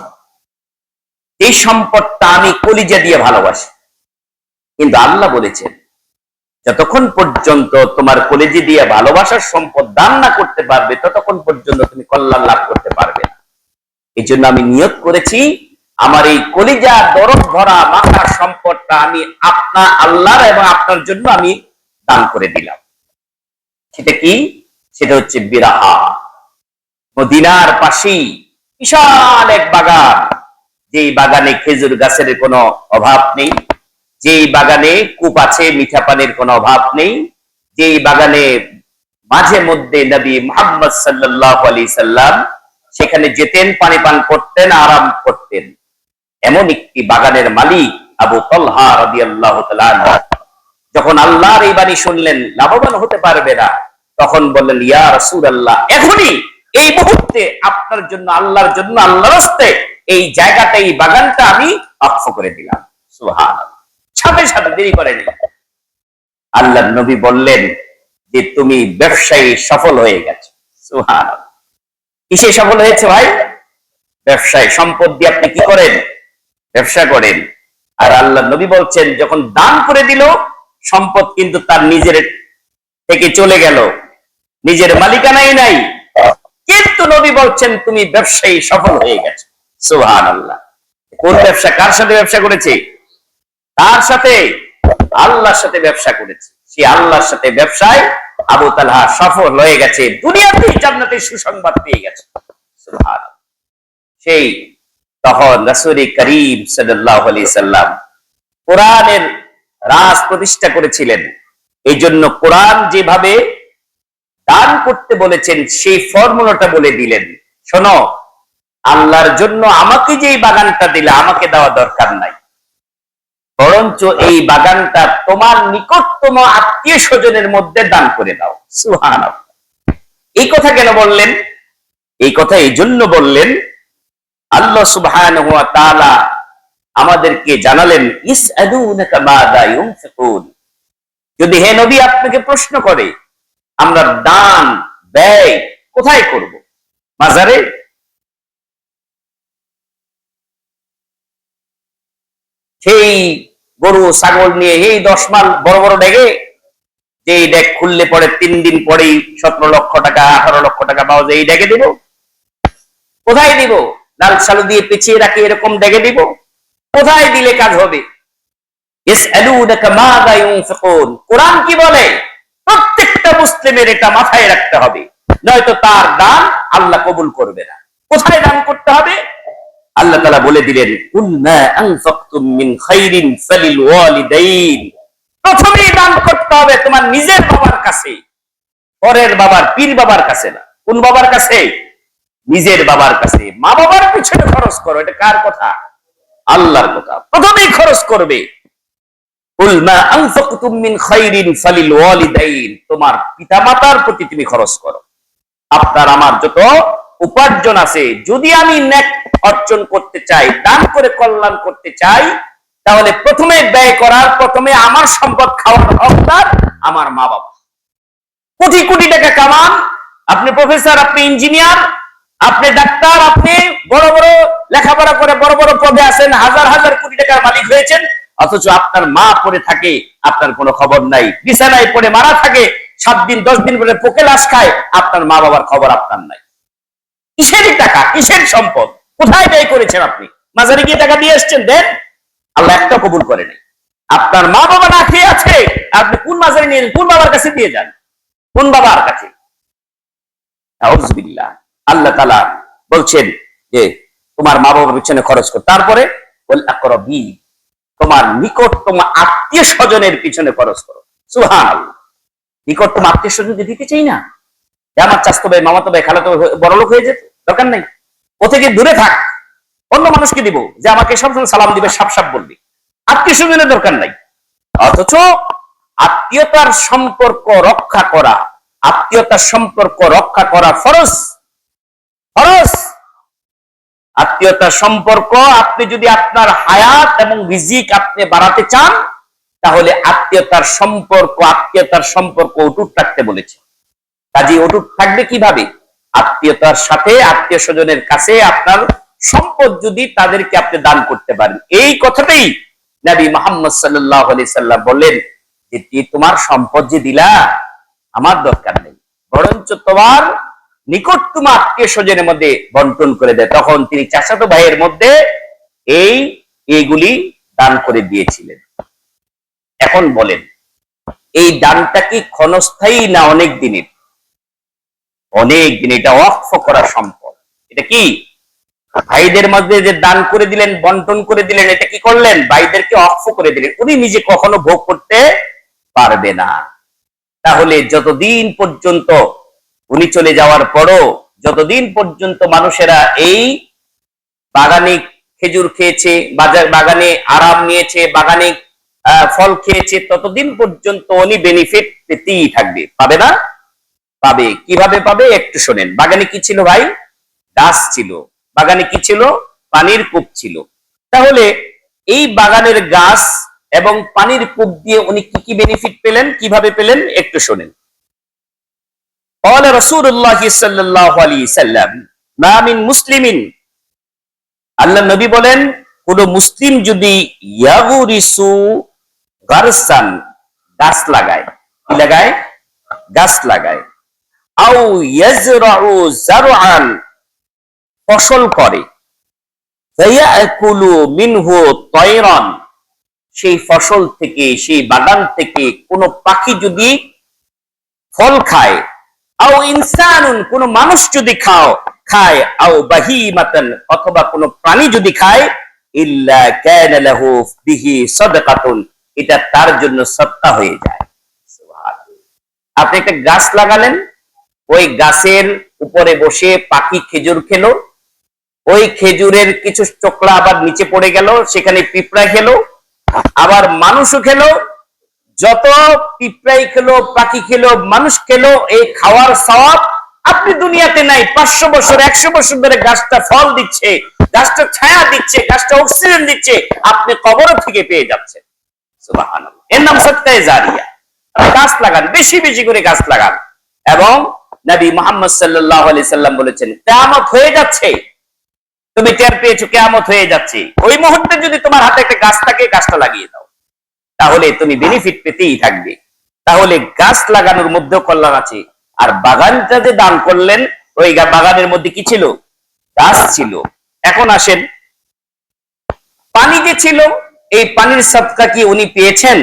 এই সম্পদটা আমি কলিজা দিয়ে ভালোবাসি, কিন্তু আল্লাহ বলেছেন যতক্ষণ পর্যন্ত তোমার কলিজা দিয়ে ভালোবাসার সম্পদ দান না করতে পারবে ততক্ষণ পর্যন্ত তুমি কল্যাণ লাভ করতে পারবে না। এই জন্য আমি নিয়ত করেছি আমার এই কলিজা দরদ ভরা মাথার সম্পদটা আমি আপনার আল্লাহর এবং আপনার জন্য আমি দান করে দিলাম। সেটা কি? সেটা হচ্ছে বিরাহা। মদিনার পাশেই বিশাল এক বাগান, যেই বাগানে খেজুর গাছের কোনো অভাব নেই, যেই বাগানে কূপ আছে, মিঠা পানির কোনো অভাব নেই, যেই বাগানে মাঝে মধ্যে নবী মুহাম্মদ সাল্লাল্লাহু আলাইহি সাল্লাম সেখানে যেতেন, পানি পান করতেন, আরাম করতেন। এমন একটি বাগানের মালিক আবু তালহা রাদিয়াল্লাহু তাআলা যখন আল্লাহর এই বাণী শুনলেন লাভবান হতে পারবে না, তখন বললেন, ইয়া রাসূলুল্লাহ, এখনই এই মুহূর্তে আপনার জন্য, আল্লাহর জন্য, আল্লাহর রাস্তে এই জায়গাটা, এই বাগানটা আমি ওয়াকফ করে দিলাম। সুবহানাল্লাহ। সাথে সাথে দেরি করেনি, আল্লাহর নবী বললেন যে তুমি ব্যবসায়ী সফল হয়ে গেছো। সুবহানাল্লাহ। কিসে সফল হয়েছে ভাই? ব্যবসায়। সম্পদ দিয়ে আপনি কি করেন? ব্যবসা করেন। আর আল্লাহর নবী বলছেন যখন দান করে দিল সম্পদ কিন্তু তার নিজের থেকে চলে গেল, নিজের মালিকানাই নাই, কিন্তু নবী বলছেন তুমি ব্যবসায়ী সফল হয়ে গেছো। সুবহানাল্লাহ। কোন ব্যবসা? কার সাথে ব্যবসা করেছে? তার সাথে, আল্লাহর সাথে ব্যবসা করেছে। সেই আল্লাহর সাথে ব্যবসায় আবু তালহা সফল হয়ে গেছে, দুনিয়াতেই জান্নাতের সুসংবাদ পেয়ে গেছে। সুবহানাল্লাহ। সেই তখন রাসূল করিম সাল্লাল্লাহু আলাইহি সাল্লাম কোরআনের রাজ প্রতিষ্ঠা করেছিলেন। এই জন্য কোরআন যেভাবে দান করতে বলেছেন সেই ফর্মুলাটা বলে দিলেন, শোনো, আল্লাহর জন্য আমাকে যে বাগানটা দিলে আমাকে দেওয়া দরকার নাই, বরঞ্চ এই বাগানটা তোমার নিকটতম আত্মীয় স্বজনের মধ্যে দান করে দাও। সুবহানাল্লাহ। এই কথা কেন বললেন? এই কথা এই জন্য বললেন, আল্লাহ সুবহানাহু ওয়া তাআলা আমাদেরকে জানালেন, ইসআলুনাকা মাযা ইউনফিকুন, যদি হে নবী আপনাকে প্রশ্ন করে আমরা দান ব্যয় কোথায় করব? মাজারে? সেই গরু ছাগল নিয়ে এই 10 মাল বড় বড় ডেগে, যে ডেক খুললে পরে 3 দিন পরেই 17 লক্ষ টাকা 18 লক্ষ টাকা পাওয়া যায়, এই ডেকে দিব? কোথায় দিব? লাল সালু দিয়ে পেঁচিয়ে রাখি এরকম ডেকে দিব? কোথায় দিলে কাজ হবে? ইসআলুনাকা মাযা ইউনফিকুন। কোরআন কি বলে? প্রত্যেকটা মুসলিমের এটা মাথায় রাখতে হবে, নয়তো তার দান আল্লাহ কবুল করবে না। কোথায় দান করতে হবে? আল্লাহ তাআলা বলে দিলেন, কুল মা আনফাকতুম মিন খাইরিন ফালিল ওয়ালিদাইন। প্রথমেই দান করতে হবে তোমার নিজের বাবার কাছে, পরের বাবার, পীর বাবার কাছে না। কোন বাবার কাছে? নিজের বাবার কাছে। মা বাবার পিছনে খরচ করো, এটা কার কথা? আল্লাহর কথা। প্রথমেই খরচ করবে। কুল মা আনফাকতুম মিন খাইরিন ফালিল ওয়ালিদাইন, তোমার পিতামাতার প্রতি তুমি খরচ করো। আপনার আমার যত উপার্জন আছে, যদি আমি নেক অর্জন করতে চাই, দান করে কল্যাণ করতে চাই, তাহলে প্রথমে ব্যয় করার, প্রথমে আমার সম্পদ খাওয়ার হকদার আমার মা বাবা। কোটি কোটি টাকা কামান, আপনি প্রফেসর, আপনি ইঞ্জিনিয়ার, আপনি ডাক্তার, আপনি বড় বড় লেখাপড়া করে বড় বড় পদে আছেন, হাজার হাজার কোটি টাকার মালিক হয়েছেন, অথচ আপনার মা পড়ে থাকে, আপনার কোনো খবর নাই। বিছানায় পড়ে মারা থাকে, 7 দিন 10 দিন পরে পোকে লাশ খায়, আপনার মা বাবার খবর আপনার নাই। কিসের টাকা, কিসের সম্পদ, কোথায় ব্যয় করেছেন আপনি? মাজারে গিয়ে টাকা দিয়ে এসছেন, দেন, আল্লাহ একটা কবুল করে নেই। আপনার মা বাবা না খেয়ে আছে, আপনি কোন মাজারে নিয়ে, কোন বাবার কাছে দিয়ে যান? কোন বাবার কাছে? আউযুবিল্লাহ। আল্লাহ তাআলা বলছেন যে তোমার মা বাবার পিছনে খরচ কর, তারপরে ওয়াল আকরাবী, তোমার নিকটতম আত্মীয় স্বজনের পিছনে খরচ করো। সুবহানাল্লাহ। নিকটতম আত্মীয় স্বজনকে দিতে চাই না, আমার চাচতো ভাই, মামাতো ভাই, খালাতো বড়লোক হয়ে যেত, দরকার নাই। ও থেকে দূরে থাক, অন্য মানুষকে দিব, যে আমাকে সবসময় সালাম দিবে, সাপ সাপ বলবে, আত্মীয় স্বজনের দরকার নাই। অথচ আত্মীয়তার সম্পর্ক রক্ষা করা, আত্মীয়তার সম্পর্ক রক্ষা করা ফরজ, ফরজ। আত্মীয়তার সম্পর্ক, আপনি যদি আপনার হায়াত এবং রিজিক আপনি বাড়াতে চান, তাহলে আত্মীয়তার সম্পর্ক অটুট রাখতে বলেছে। কাজে অটুট থাকবে কিভাবে? আত্মীয়তার সাথে, আত্মীয় স্বজনের কাছে আপনার সম্পদ যদি তাদেরকে আপনি দান করতে পারেন। এই কথাটাই নবী মুহাম্মদ সাল্লাল্লাহু আলাইহি সাল্লাম বললেন যে তোমার সম্পদ যে দিলা, আমার দরকার নেই, বরঞ্চ তোমার নিকটতম আত্মীয় স্বজনের মধ্যে বন্টন করে দেয়। তখন তিনি চাচাতো ভাইয়ের মধ্যে এইগুলি দান করে দিয়েছিলেন। এখন বলেন, এই দানটা কি ক্ষণস্থায়ী না অনেক দিনের? অনেক দিন। এটা ওয়াকফ করা সম্পদ। এটা কি ভাইদের মধ্যে যে দান করে দিলেন, বন্টন করে দিলেন, এটা কি করলেন? ভাইদেরকে ওয়াকফ করে দিলেন। উনি নিজে কখনো ভোগ করতে পারবে না। তাহলে যতদিন পর্যন্ত উনি চলে যাওয়ার পরও, যতদিন পর্যন্ত মানুষেরা এই বাগানে খেজুর খেয়েছে, বাগানে আরাম নিয়েছে, বাগানে ফল খেয়েছে, ততদিন পর্যন্ত উনি বেনিফিট পেতেই থাকবে। পাবে না? পাবে। কিভাবে পাবে একটু শোনেন। বাগানে কি ছিল ভাই? গাছ ছিল। বাগানে কি ছিল? পানির কূপ ছিল। তাহলে এই বাগানের গাছ এবং পানির কূপ দিয়ে উনি কি কি বেনিফিট পেলেন, কিভাবে পেলেন একটু শোনেন। قال رسول الله صلى الله عليه وسلم ما من مسلم, আল্লাহ নবী বলেন, কোন মুসলিম যদি ইয়াগুরিসু গারসান, গাছ লাগায়, কি লাগায়? গাছ লাগায়, আও ইয়াজরাউ জারআন, ফসল করে, ফায়াকুলু মিনহু তায়রান, সেই ফসল থেকে, সেই বাগান থেকে কোন পাখি যদি ফল খায়, আও ইনসানুন, কোন মানুষ যদি খায়, আও বাহিমাতান, অথবা কোন প্রাণী যদি খায়, ইল্লা কানা লাহু বিহি সাদাকাতুন, এটা তার জন্য সদকা হয়ে যায়। সুবহানাল্লাহ। আপনি একটা গাছ লাগালেন, ওই গাছের উপরে বসে পাখি খেজুর খেলো, ওই খেজুরের কিছু চোকলা আবার নিচে পড়ে গেল, সেখানে পিঁপড়া খেলো, আবার মানুষও খেলো। যত পিঁপড়াই খেলো, পাখি খেলো, মানুষ খেলো, এই খাওয়ার সওয়াব আপনি দুনিয়াতে নাই। 500 বছর 100 বছর ধরে গাছটা ফল দিচ্ছে, গাছটা ছায়া দিচ্ছে, গাছটা অক্সিজেন দিচ্ছে, আপনি কবর থেকে পেয়ে যাচ্ছেন। সুবহানাল্লাহ। এর নাম সদকায়ে জারিয়া। গাছ লাগান, বেশি বেশি করে গাছ লাগান। এবং নবী মুহাম্মদ সাল্লাল্লাহু আলাইহি সাল্লাম বলেছেন, কিয়ামত হয়ে যাচ্ছে, তুমি টের পেয়েছো কিয়ামত হয়ে যাচ্ছে, ওই মুহূর্তে যদি তোমার হাতে একটা গাছ থাকে, গাছটা লাগিয়ে দাও, তাহলে তুমি বেনিফিট পেতেই থাকবে। তাহলে গাছ লাগানোর মধ্যেও কল্যাণ আছে। আর বাগানটা যে দান করলেন, ওই বাগানের মধ্যে কি ছিল? গাছ ছিল। এখন আসেন, পানি যে ছিল, এই পানির সদকা কি উনি পেয়েছেন?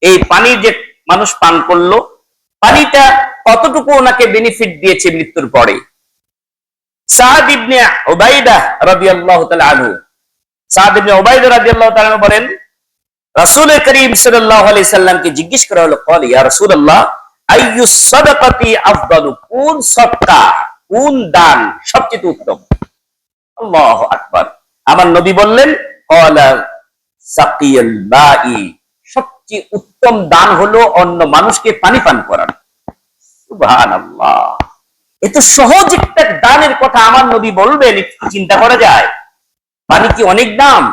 এই পানি যে মানুষ পান করলো, পানিটা কতটুকু ওনাকে বেনিফিট দিয়েছে মৃত্যুর পরে? সাদ ইবনে উবাইদা রাদিয়াল্লাহু তাআলা আনহু, সাদ ইবনে উবাইদা রাদিয়াল্লাহু তাআলা আনহু বলেন, রাসূল করিম সাল্লাল্লাহু আলাইহি সাল্লামকে জিজ্ঞেস করা হলো, قال ইয়া রাসূলুল্লাহ আইয়ুস সাদাকাতি আফদালু, কোন সদকা, কোন দান সবচেয়ে উত্তম? আল্লাহু আকবার। আমার নবী বললেন, قال সাকিয়াল মাই, সবচেয়ে উত্তম দান হলো অন্য মানুষকে পানি পান করানো। সুবহানাল্লাহ। এত সহজ একটা দানের কথা আমার নবী বলবেন, একটু চিন্তা করা যায়। পানি কি অনেক দাম?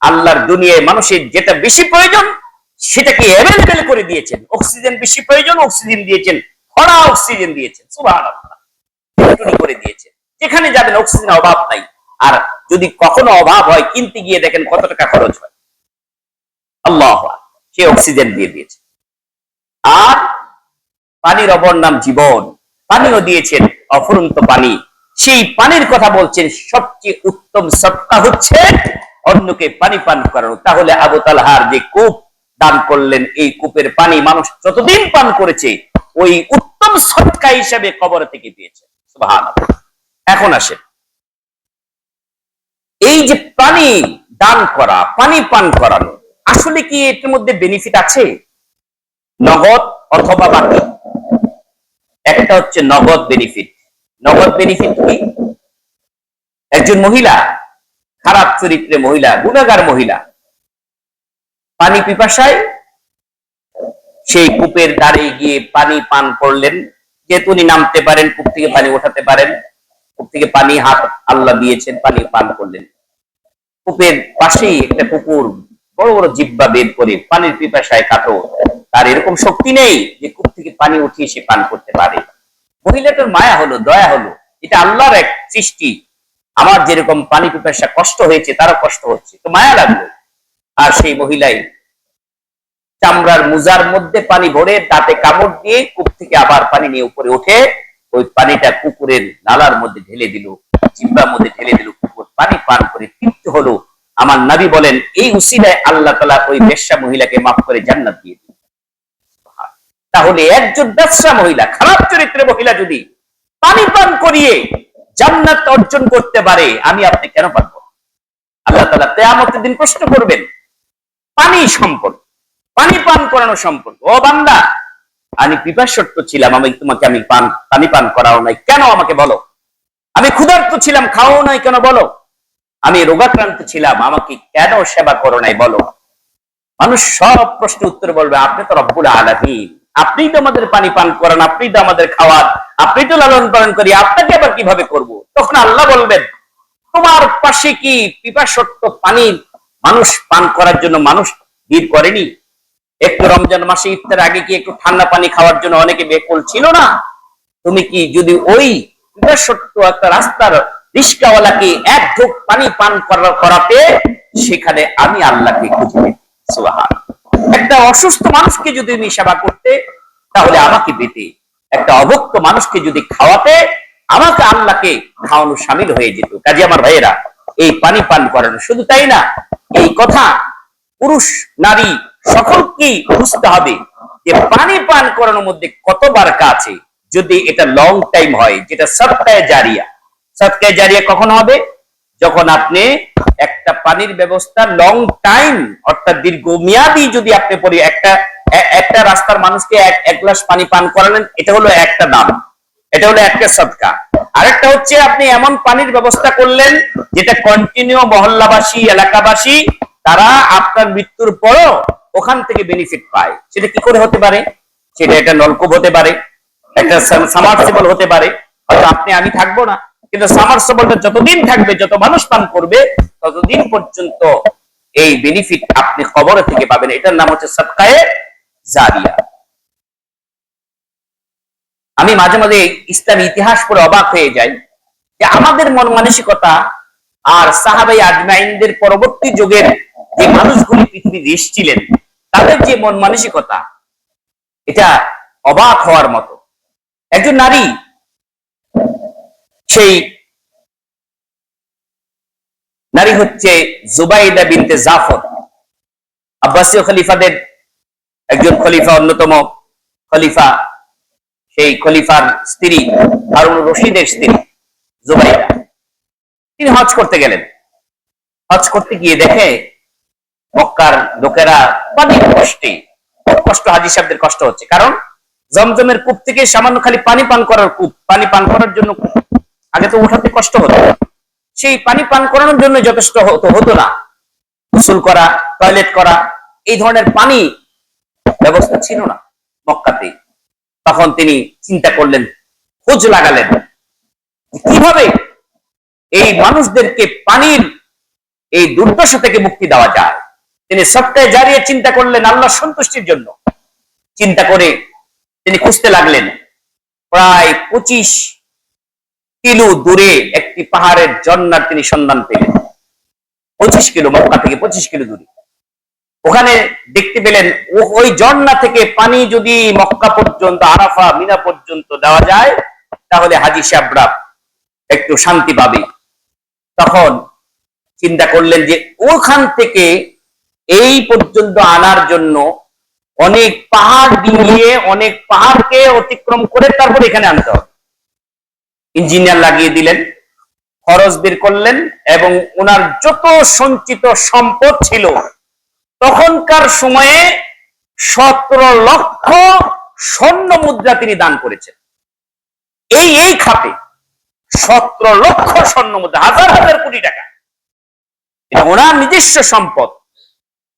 আল্লাহর দুনিয়ায় মানুষের যেটা বেশি প্রয়োজন সেটাকে অ্যাভেলেবেল করে দিয়েছেন। অক্সিজেন বেশি প্রয়োজন, অক্সিজেন দিয়েছেন, খরা অক্সিজেন দিয়েছেন। সুবহানাল্লাহ। করে দিয়েছেন, যেখানে যাবেন অক্সিজেন অভাব নাই। আর যদি কখনো অভাব হয়, কিনতে গিয়ে দেখেন কত টাকা খরচ হয়। আল্লাহু আকবার। সে অক্সিজেন দিয়ে দিয়েছে। আর পানির অপর নাম জীবন, পানিও দিয়েছেন, অফুরন্ত পানি। সেই পানির কথা বলছেন, সবচেয়ে উত্তম সদকা হচ্ছে অন্যকে পানি পান করানো। তাহলে আবু তালহার যে কূপ দান করলেন, এই কূপের পানি মানুষ যতদিন পান করেছে, ওই উত্তম সদকা হিসেবে কবর থেকে পেয়েছে। সুবহানাল্লাহ। এখন আসেন, এই যে পানি দান করা, পানি পান করানো, আসলে কি এর মধ্যে বেনিফিট আছে? নগদ অথবা বাকি? একটা হচ্ছে নগদ বেনিফিট। নগদ বেনিফিট কি? একজন মহিলা, খারাপ চরিত্রে মহিলা, গুনাহগার মহিলা, পানি পিপাসায় সেই কূপের ধারে গিয়ে পানি পান করলেন। যেহেতু উনি নামতে পারেন, কূপ থেকে পানি ওঠাতে পারেন, কূপ থেকে পানি হাত আল্লাহ দিয়েছেন, পানি পান করলেন। কূপের পাশেই একটা কুকুর বড় বড় জিহ্বা বের করে পানির পিপাসায় কাতর, তার এরকম শক্তি নেই যে কূপ থেকে পানি উঠিয়ে সে পান করতে পারে। মহিলাটার মায়া হলো, দয়া হলো, এটা আল্লাহর এক সৃষ্টি, আমার যেরকম পানি পিপাসা কষ্ট হয়েছে তারও কষ্ট হচ্ছে, তো মায়া লাগলো। আর সেই মহিলাই চামড়ার মুজার মধ্যে পানি ভরে দাঁতে কামড় দিয়ে কূপ থেকে আবার পানি নিয়ে উপরে উঠে ওই পানিটা কুকুরের নালার মধ্যে ঢেলে দিল, জিহ্বার মধ্যে ঢেলে দিল, কুকুর পানি পান করে তৃপ্ত হলো। আমার নবী বলেন এই উসিলায় আল্লাহ তাআলা ওই বেশ্যা মহিলাকে মাফ করে জান্নাত দিয়ে দিল। তাহলে একজন বেশ্যা মহিলা, খারাপ চরিত্রের মহিলা যদি পানি পান করিয়ে জান্নাত অর্জন করতে পারে, আমি আপনি কেন পারব? আল্লাহ তাআলা কিয়ামতের দিন প্রশ্ন করবেন পানি সম্পর্ক, পানি পান করানো সম্পর্ক। ও বান্দা, আমি পিপাসার্ত ছিলাম, আমি তোমাকে পানি পান করাও নাই, কেন আমাকে বলো? আমি ক্ষুধার্ত ছিলাম, খাওয়াও নাই, কেন বলো? আমি রোগাক্রান্ত ছিলাম, আমাকে কেন সেবা করো নাই, বলো? মানুষ সব প্রশ্ন উত্তর বলবে আপনি তো রব্বুল আলামিন, আপনি তো আমাদের পানি পান করান, আপনি তো আমাদের খাওয়ান, আপনি তো লালন পালন করি, আপনাকে আবার কিভাবে করব? তখন আল্লাহ বলবেন তোমার পাশে কি পিপাসার্ত পানি মানুষ পান করার জন্য মানুষ ভিড় করেনি? একটু রমজান মাসে ইফতার আগে কি একটু ঠান্ডা পানি খাওয়ার জন্য অনেকে বেকুল ছিল না? তুমি কি যদি ওই পিপাসার্ত একটা রাস্তার রিস্কাওয়ালাকে এক ঢোক পানি পান করাতে, সেখানে আমি আল্লাহকে খুঁজে পেতে। সুবহানাল্লাহ। একটা অসুস্থ মানুষকে যদি তুমি সেবা করতে, তাহলে আমাকে পেতে। একটা অভুক্ত মানুষকে যদি খাওয়াতে, আমাকে আল্লাহকে খাওয়ানো শামিল হয়ে যেত। কাজে আমার ভাইয়েরা, এই পানি পান করানো, শুধু তাই না, এই কথা পুরুষ নারী সকলকেই বুঝতে হবে যে পানি পান করানোর মধ্যে কত বারাকা আছে। যদি এটা লং টাইম হয়, যেটা সাদকায়ে জারিয়া। সাদকায়ে জারিয়া কখন হবে? যখন আপনি একটা পানির ব্যবস্থা লং টাইম, অর্থাৎ দীর্ঘমেয়াদী যদি আপনি একটা রাস্তার মানুষকে এক গ্লাস পানি পান করালেন, এটা হলো একটা দাম, এটা হলো একটা সদকা। আরেকটা হচ্ছে আপনি এমন পানির ব্যবস্থা করলেন যেটা কন্টিনিউ মহল্লাবাসী, এলাকাবাসী তারা আপনার মৃত্যুর পরও ওখান থেকে বেনিফিট পায়। সেটা কি করে হতে পারে? সেটা একটা নলকূপ হতে পারে, একটা সাবমার্সিবল হতে পারে। হয়তো আপনি আমি থাকবো না, কিন্তু সাবমার্সিবলটা যতদিন থাকবে, যত মানুষ পান করবে, ততদিন পর্যন্ত এই বেনিফিট আপনি খবর থেকে পাবেন। এটার নাম হচ্ছে সাদকায়ে জারিয়া। আমি মাঝে মাঝে ইসলামী ইতিহাস পড়ে অবাক হয়ে যাই যে আমাদের মন মানসিকতা আর সাহাবায়ে আজমাইনদের পরবর্তী যুগের যে মানুষগুলি পৃথিবীর এসেছিলেন, তাদের যে মন মানসিকতা, এটা অবাক হওয়ার মতো। একজন নারী, সেই নারী হচ্ছে জুবাইদা বিনতে জাফর, আব্বাসীয় খলিফাদের একজন খলিফা, অন্যতম খলিফা। সেই খলিফার স্ত্রী, হারুন রশিদের স্ত্রী জুবাইদা, তিনি হজ করতে গেলেন। হজ করতে গিয়ে দেখে মক্কার লোকেরা পানির কষ্টে, কষ্ট, হাজী সাহেবদের কষ্ট হচ্ছে, কারণ জমজমের কূপ থেকে সামান্য খালি পানি পান করার কূপ, পানি পান করার জন্য আগে তো উঠাতে কষ্ট হতো, সেই পানি পান করানোর জন্য যথেষ্ট হতো না। গোসল করা, টয়লেট করা, এই ধরনের পানি ব্যবস্থা ছিল না মক্কাতে। তখন তিনি চিন্তা করলেন, খোঁজ লাগালেন কিভাবে এই মানুষদেরকে পানির এই দুর্দশা থেকে মুক্তি দেওয়া যায়। তিনি সাদকায়ে জারিয়া চিন্তা করলেন আল্লাহর সন্তুষ্টির জন্য। চিন্তা করে তিনি খুঁজতে লাগলেন। প্রায় 25 কিলো দূরে একটি পাহাড়ের ঝর্ণার তিনি সন্ধান পেলেন। 25 কিলো, মক্কা থেকে 25 কিলো দূরে। ওখানে দেখতে পেলেন ওই ঝর্ণা থেকে পানি যদি মক্কা পর্যন্ত, আরাফা, মিনা পর্যন্ত দেওয়া যায়, তাহলে হাজী সাহেবরা একটু শান্তি পাবে। তখন চিন্তা করলেন যে ওখান থেকে এই পর্যন্ত আনার জন্য অনেক পাহাড় ডিঙিয়ে, অনেক পাহাড়কে অতিক্রম করে তারপর এখানে আনতে হবে। ইঞ্জিনিয়ার লাগিয়ে দিলেন, খরচ বের করলেন, এবং ওনার যত সঞ্চিত সম্পদ ছিল, তখনকার সময়ে 17 লক্ষ স্বর্ণ মুদ্রা তিনি দান করেছেন। এই খাতে 17 লক্ষ স্বর্ণ মুদ্রা, হাজার হাজার কোটি টাকা, এটা ওনার নিজস্ব সম্পদ।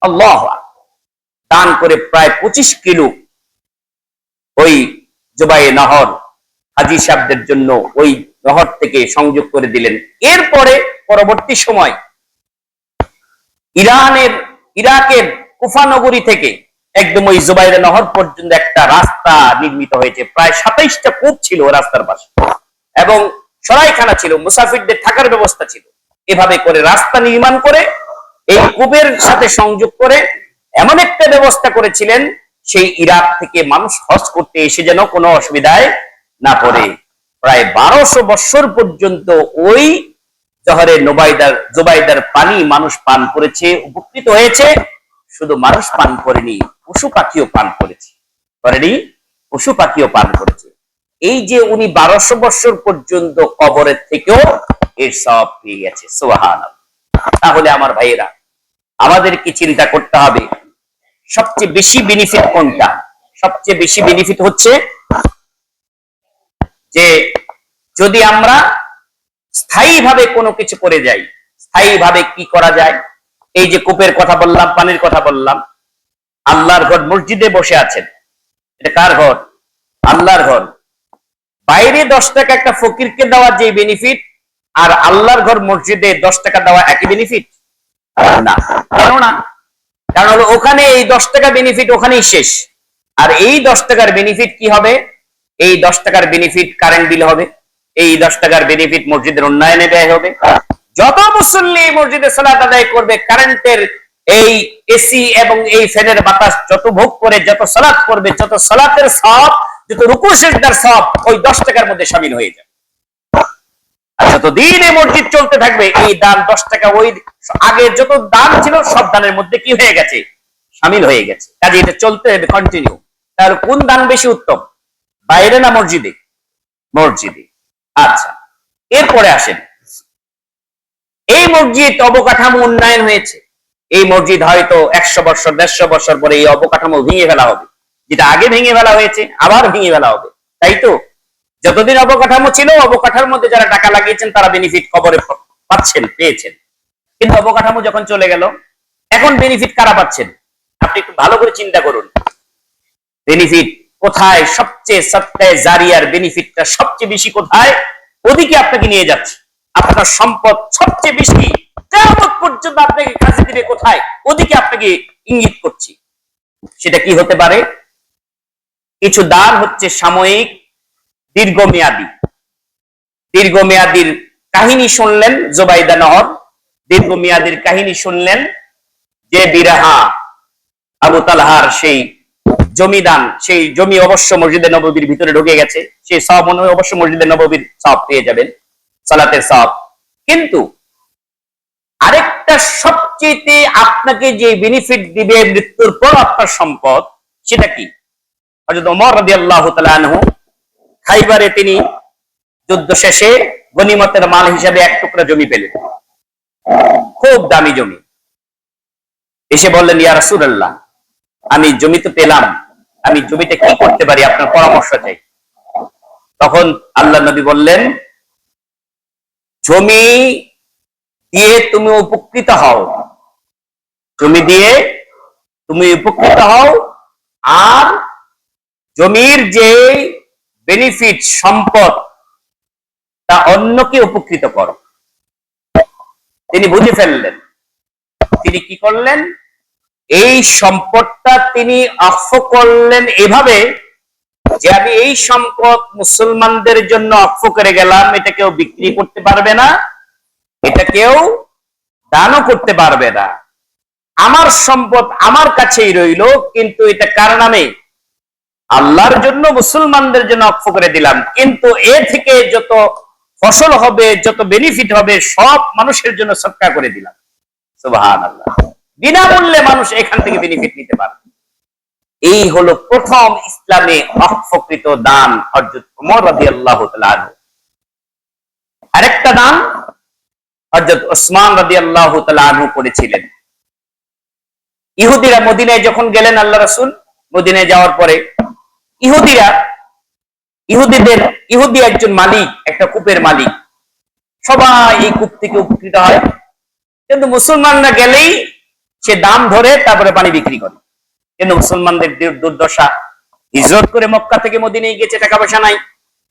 আল্লাহু আকবার। দান করে প্রায় 25 কিলো ওই জুবায়ে নহর হাজী সাহেবদের জন্য ওই নহর থেকে সংযোগ করে দিলেন। এরপরে পরবর্তী সময় ইরাকের কুফা নগরী থেকে একদম ওই জুবাইরা নহর পর্যন্ত একটা রাস্তা নির্মিত হয়েছে। প্রায় 27টা কূপ ছিল রাস্তার পাশে এবং সরাইখানা ছিল, মুসাফিরদের থাকার ব্যবস্থা ছিল। এভাবে করে রাস্তা নির্মাণ করে এই কূপের সাথে সংযোগ করে এমন একটা ব্যবস্থা করেছিলেন সেই ইরাক থেকে মানুষ হজ করতে এসে যেন কোনো অসুবিধায় না পড়ে। প্রায় 1200 বছর পর্যন্ত ওই জহরে জুবাইদার পানি মানুষ পান করেছে, উপকৃত হয়েছে। শুধু মানুষ পান করেনি, পশু পাখিও পান করেছে, পশু পাখিও পান করেছে। এই যে উনি 1200 বছর পর্যন্ত কবরের থেকেও এর সওয়াব পেয়ে গেছে। সুবহানাল্লাহ। তাহলে আমার ভাইয়েরা, আমাদেরকে চিন্তা করতে হবে সবচেয়ে বেশি বেনিফিট কোনটা। সবচেয়ে বেশি বেনিফিট হচ্ছে যে যদি আমরা স্থায়ীভাবে কোনো কিছু করে যাই। স্থায়ীভাবে কি করা যায়? এই যে কূপের কথা বললাম, পানির কথা বললাম, আল্লাহর ঘর মসজিদে বসে আছেন, এটা কার ঘর? আল্লাহর ঘর। বাইরে 10 টাকা একটা ফকিরকে দেওয়া যে বেনিফিট, আর আল্লাহর ঘর মসজিদে 10 টাকা দেওয়া একই বেনিফিট না। কেন না? কারণ হলো ওখানে এই 10 টাকা বেনিফিট ওখানেই শেষ, আর এই 10 টাকার বেনিফিট কি হবে? এই 10 টাকার বেনিফিট কারেন্ট বিল হবে, এই 10 টাকার বেনিফিট মসজিদের উন্নয়নে ব্যয় হবে। যত মুসল্লি মসজিদে সালাত আদায় করবে, কারেন্টের এই এসি এবং এই ফ্যানের বাতাস যত ভোগ করে, যত সালাত করবে, যত সালাতের সওয়াব, যত রুকু সিজদার সওয়াব ওই 10 টাকার মধ্যে শামিল হয়ে যাবে। আর যতদিন এই মসজিদ চলতে থাকবে, এই দান 10 টাকা ওই আগে যত দান ছিল সব দানের মধ্যে কি হয়ে গেছে? শামিল হয়ে গেছে। কাজে এটা চলতে হবে কন্টিনিউ। তাহলে কোন দান বেশি উত্তম, বাইরে না মসজিদে? মসজিদে। আচ্ছা, এরপরে আসেন, এই মসজিদ অবকাঠামো উন্নয়ন হয়েছে। এই মসজিদ হয়তো 100 বছর 150 বছর পরে এই অবকাঠামো ভেঙে ফেলা হবে, যেটা আগে ভেঙে ফেলা হয়েছে আবার ভেঙে ফেলা হবে, তাই তো? যতদিন অবকাঠামো ছিল, অবকাঠামোর মধ্যে যারা টাকা লাগিয়েছেন তারা বেনিফিট কবরে পাচ্ছেন, পেয়েছেন। কিন্তু অবকাঠামো যখন চলে গেল, এখন বেনিফিট কারা পাচ্ছেন? আপনি একটু ভালো করে চিন্তা করুন। বেনিফিট কোথায়? সবচেয়ে সৎকায়ে জারিয়ার বেনিফিটটা সবচেয়ে বেশি কোথায়? ওদিকে আপনাকে নিয়ে যাচ্ছে। আপনার সম্পদ সবচেয়ে বেশি কিয়ামত পর্যন্ত আপনাকে কাজে দিবে কোথায়? ওদিকে আপনাকে ইঙ্গিত করছি। সেটা কি হতে পারে? কিছু দান হচ্ছে সাময়িক, দীর্ঘমেয়াদী। দীর্ঘমেয়াদীর কাহিনী শুনলেন জুবাইদা নহর, দীর্ঘমেয়াদীর কাহিনী শুনলেন যে বিরাহা আবু তালহার সেই জমিদান, সেই জমি অবশ্য মসজিদে নববীর ভিতরে ঢুকে গেছে, সেই সওয়াব অবশ্য মসজিদে নববীর সওয়াব পেয়ে যাবেন, সালাতের সওয়াব। কিন্তু আরেকটা সবচেয়ে আপনাকে যে বেনিফিট দিবে মৃত্যুর পর আপনার সম্পদ, সেটা কি? হযরত ওমর রাদিয়াল্লাহু তাআলা আনহু খাইবারে তিনি যুদ্ধ শেষে গনিমতের মাল হিসেবে এক টুকরা জমি পেলেন, খুব দামি জমি। এসে বললেন, ইয়া রাসূলুল্লাহ, আমি জমি তো পেলাম, আমি জমিটা কি করতে পারি? আপনার পরামর্শ চাই। তখন আল্লাহ নবী বললেন, জমি দিয়ে তুমি উপকৃত হও, জমি দিয়ে তুমি উপকৃত হও, আর জমির যে বেনিফিট সম্পদ তা অন্যকে উপকৃত করো। তিনি বুঝে ফেললেন। তিনি কি করলেন? এই সম্পদটা তিনি অক্ষ করলেন এভাবে যে আমি এই সম্পদ মুসলমানদের জন্য অক্ষ করে গেলাম, এটা কেউ বিক্রি করতে পারবে না, এটা কেউ দানও করতে পারবে না। আমার সম্পদ আমার কাছেই রইল, কিন্তু এটা কার নামে? আল্লাহর জন্য, মুসলমানদের জন্য অক্ষ করে দিলাম। কিন্তু এ থেকে যত ফসল হবে, যত বেনিফিট হবে, সব মানুষের জন্য সদকা করে দিলাম। সুবহানাল্লাহ। বিনামূল্যে মানুষ এখান থেকে বেনিফিট নিতে পারে। এই হলো প্রথম ইসলামে অক্ষকৃত দান হযরত ওমর রাদিয়াল্লাহু তাআলা আনহু। আরেকটা দান হযরত ওসমান রাদিয়াল্লাহু তাআলা আনহু করেছিলেন। ইহুদিরা মদিনায় যখন গেলেন, আল্লাহ রাসূল মদিনায় যাওয়ার পরে ইহুদি একজন মালিক, একটা কূপের মালিক, সবাই এই কূপ থেকে উপকৃত হয়। কিন্তু মুসলমানরা গেলেই সে দাম ধরে তারপরে পানি বিক্রি করে। কিন্তু মুসলমানদের দুর্দশা, হিজরত করে মক্কা থেকে মদিনায় গেছে, টাকা পয়সা নাই,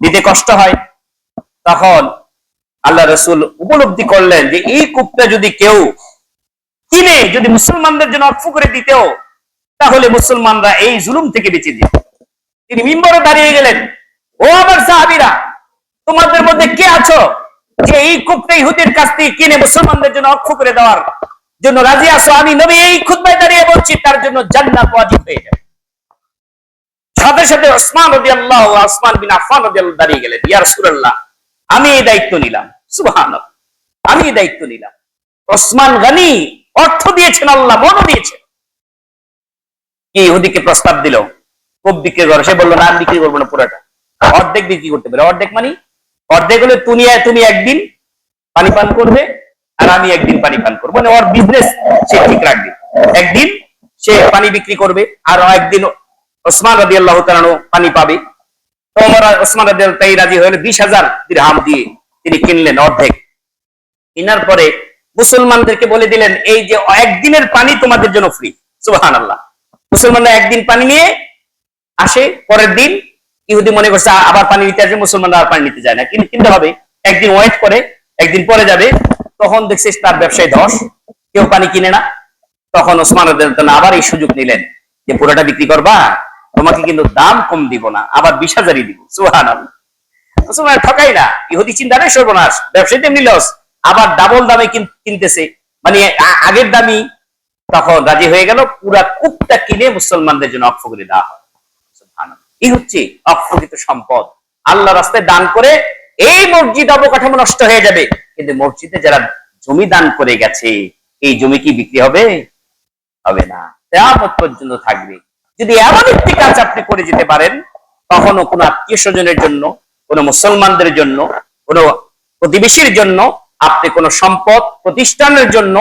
দিতে কষ্ট হয়। তখন আল্লাহ রাসূল উপলব্ধি করলেন যে এই কূপটা যদি কেউ কিনে যদি মুসলমানদের জন্য অক্ষ করে দিত, তাহলে মুসলমানরা এই জুলুম থেকে বেঁচে যেত। তিনি মিম্বরে দাঁড়িয়ে গেলেন, ও আমার সাহাবীরা, তোমাদের মধ্যে কে আছো যে এই কূপটা ইহুদির কাছ থেকে কিনে মুসলমানদের জন্য অক্ষ করে দেওয়ার জন্য রাজি আছো? আমি নবী এই খুতবায় দাঁড়িয়ে বলছি, তার জন্য জান্নাত ওয়াজিব হয়ে যাবে। সাথে সাথে ওসমান বিন আফফান রাদিয়াল্লাহু দাঁড়িয়ে গেলেন, ইয়া রাসূলুল্লাহ, আমি এই দায়িত্ব নিলাম। সুবহানাল্লাহ, আমি এই দায়িত্ব নিলাম। ওসমান গনি, অর্থ দিয়েছেন আল্লাহ, মনও দিয়েছেন। কি ইহুদিকে প্রস্তাব দিল কূপ বিক্রি করে? সে বললো না, আমি বিক্রি করবো না পুরোটা, অর্ধেক বিক্রি করতে পারে। অর্ধেক মানে অর্ধেক হলে তুমি একদিন পানি পান করবে আর আমি একদিন পানি পান করবো, মানে ওর বিজনেস সে ঠিক রাখবে। একদিন সে পানি বিক্রি করবে আর একদিন ওসমান রাদিয়াল্লাহু তাআলা পানি পাবে। তো ওসমান রাদিয়াল্লাহু তাআলা রাজি হয়ে 20,000 দিরহাম দিয়ে তিনি কিনলেন অর্ধেক। কেনার পরে মুসলমানদেরকে বলে দিলেন, এই যে একদিনের পানি তোমাদের জন্য ফ্রি। সুবহানাল্লাহ। মুসলমানরা একদিন পানি নিয়ে আসে, পরের দিন ইহুদি মনে করছে আবার পানি নিতে আসবে, মুসলমানরা আর পানি নিতে যায় না, কিনতে হবে। একদিন ওয়েট করে, একদিন পরে যাবে, তখন দেখছিস তার ব্যবসায় ধস, কেউ পানি কিনে না। তখন ওসমান রাদিয়াল্লাহু তাআলা আবার এই সুযোগ নিলেন যে পুরোটা বিক্রি করবা, তোমাকে কিন্তু দাম কম দিব না, আবার 20,000-ই দিব। সুবহানাল্লাহ। মুসলমান ঠকাই না, ইহুদি চিন্তা নেই, সর্বনাশ, ব্যবসায়ী তেমনি লস, আবার ডাবল দামে কিনতেছে, মানে আগের দামই। তখন রাজি হয়ে গেল, পুরা কূপটা কিনে মুসলমানদের জন্য অক্ষ করে দেওয়া হয়। এই হচ্ছে অপ্রকৃত সম্পদ। আল্লাহ রাস্তায় দান করে এই মসজিদ অবকাঠামো নষ্ট হয়ে যাবে, কিন্তু মসজিদে যারা জমি দান করে গেছে, এই জমি কি বিক্রি হবে? হবে না, কিয়ামত পর্যন্ত থাকবে। যদি এমন একটি কাজ আপনি করে যেতে পারেন, কখনো কোনো আত্মীয় স্বজনের জন্য, কোনো মুসলমানদের জন্য, কোনো প্রতিবেশীর জন্য, আপনি কোনো সম্পদ প্রতিষ্ঠানের জন্য,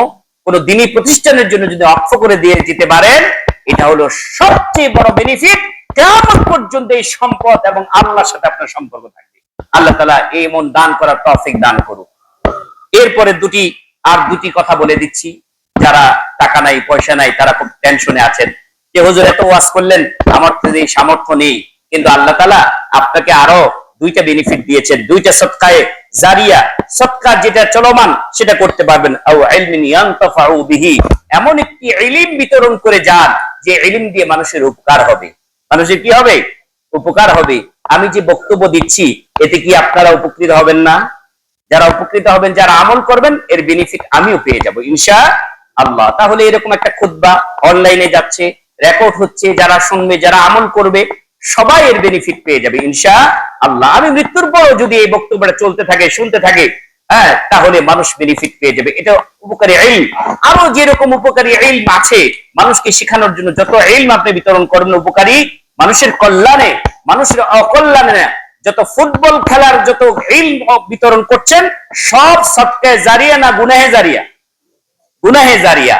কোনো দিনী প্রতিষ্ঠানের জন্য যদি অক্ষ করে দিয়ে যেতে পারেন, এটা হলো সবচেয়ে বড় বেনিফিট। কিয়ামত পর্যন্ত এই সম্পদ এবং আল্লাহর সাথে আপনার সম্পর্ক থাকবে। আল্লাহ তাআলা এই মন দান করার তৌফিক দান করুক। এরপরে দুটি কথা বলে দিচ্ছি। যারা টাকা নাই, পয়সা নাই, তারা খুব টেনশনে আছেন যে হুজুর এত ওয়াজ করলেন, আমার তো এই সামর্থ্য নেই। কিন্তু আল্লাহ তাআলা আপনাকে আরো দুইটা বেনিফিট দিয়েছেন, দুইটা সদকায়ে জারিয়া, সদকা যেটা চলমান সেটা করতে পারবেন। আও ইলমিন ইয়ানতাফাউ বিহি, এমন একটি ইলম বিতরণ করে যান যে ইলম দিয়ে মানুষের উপকার হবে। মানুষের কি হবে? উপকার হবে। আমি যে বক্তব্য দিচ্ছি, এতে কি আপনারা উপকৃত হবেন না? যারা উপকৃত হবেন, যারা আমল করবেন, এর বেনিফিট আমিও পেয়ে যাব ইনশাআল্লাহ। তাহলে এরকম একটা খুতবা অনলাইনে যাচ্ছে, রেকর্ড হচ্ছে, যারা শুনবে, যারা আমল করবে, সবাই এর বেনিফিট পেয়ে যাবে ইনশাআল্লাহ। আমি মৃত্যুর পরও যদি এই বক্তব্যটা চলতে থাকে, শুনতে থাকে, হ্যাঁ, তাহলে মানুষ বেনিফিট পেয়ে যাবে। এটা উপকারী ইলম। আরো যেরকম উপকারী ইলম আছে মানুষকে শেখানোর জন্য, যত ইলম আপনি বিতরণ করবেন উপকারী, মানুষের কল্যাণে, মানুষের অকল্যাণে, যত ফুটবল খেলার যত ইলম বিতরণ করছেন, সব সদকায়ে জারিয়া না গুনাহে জারিয়া? গুনাহে জারিয়া।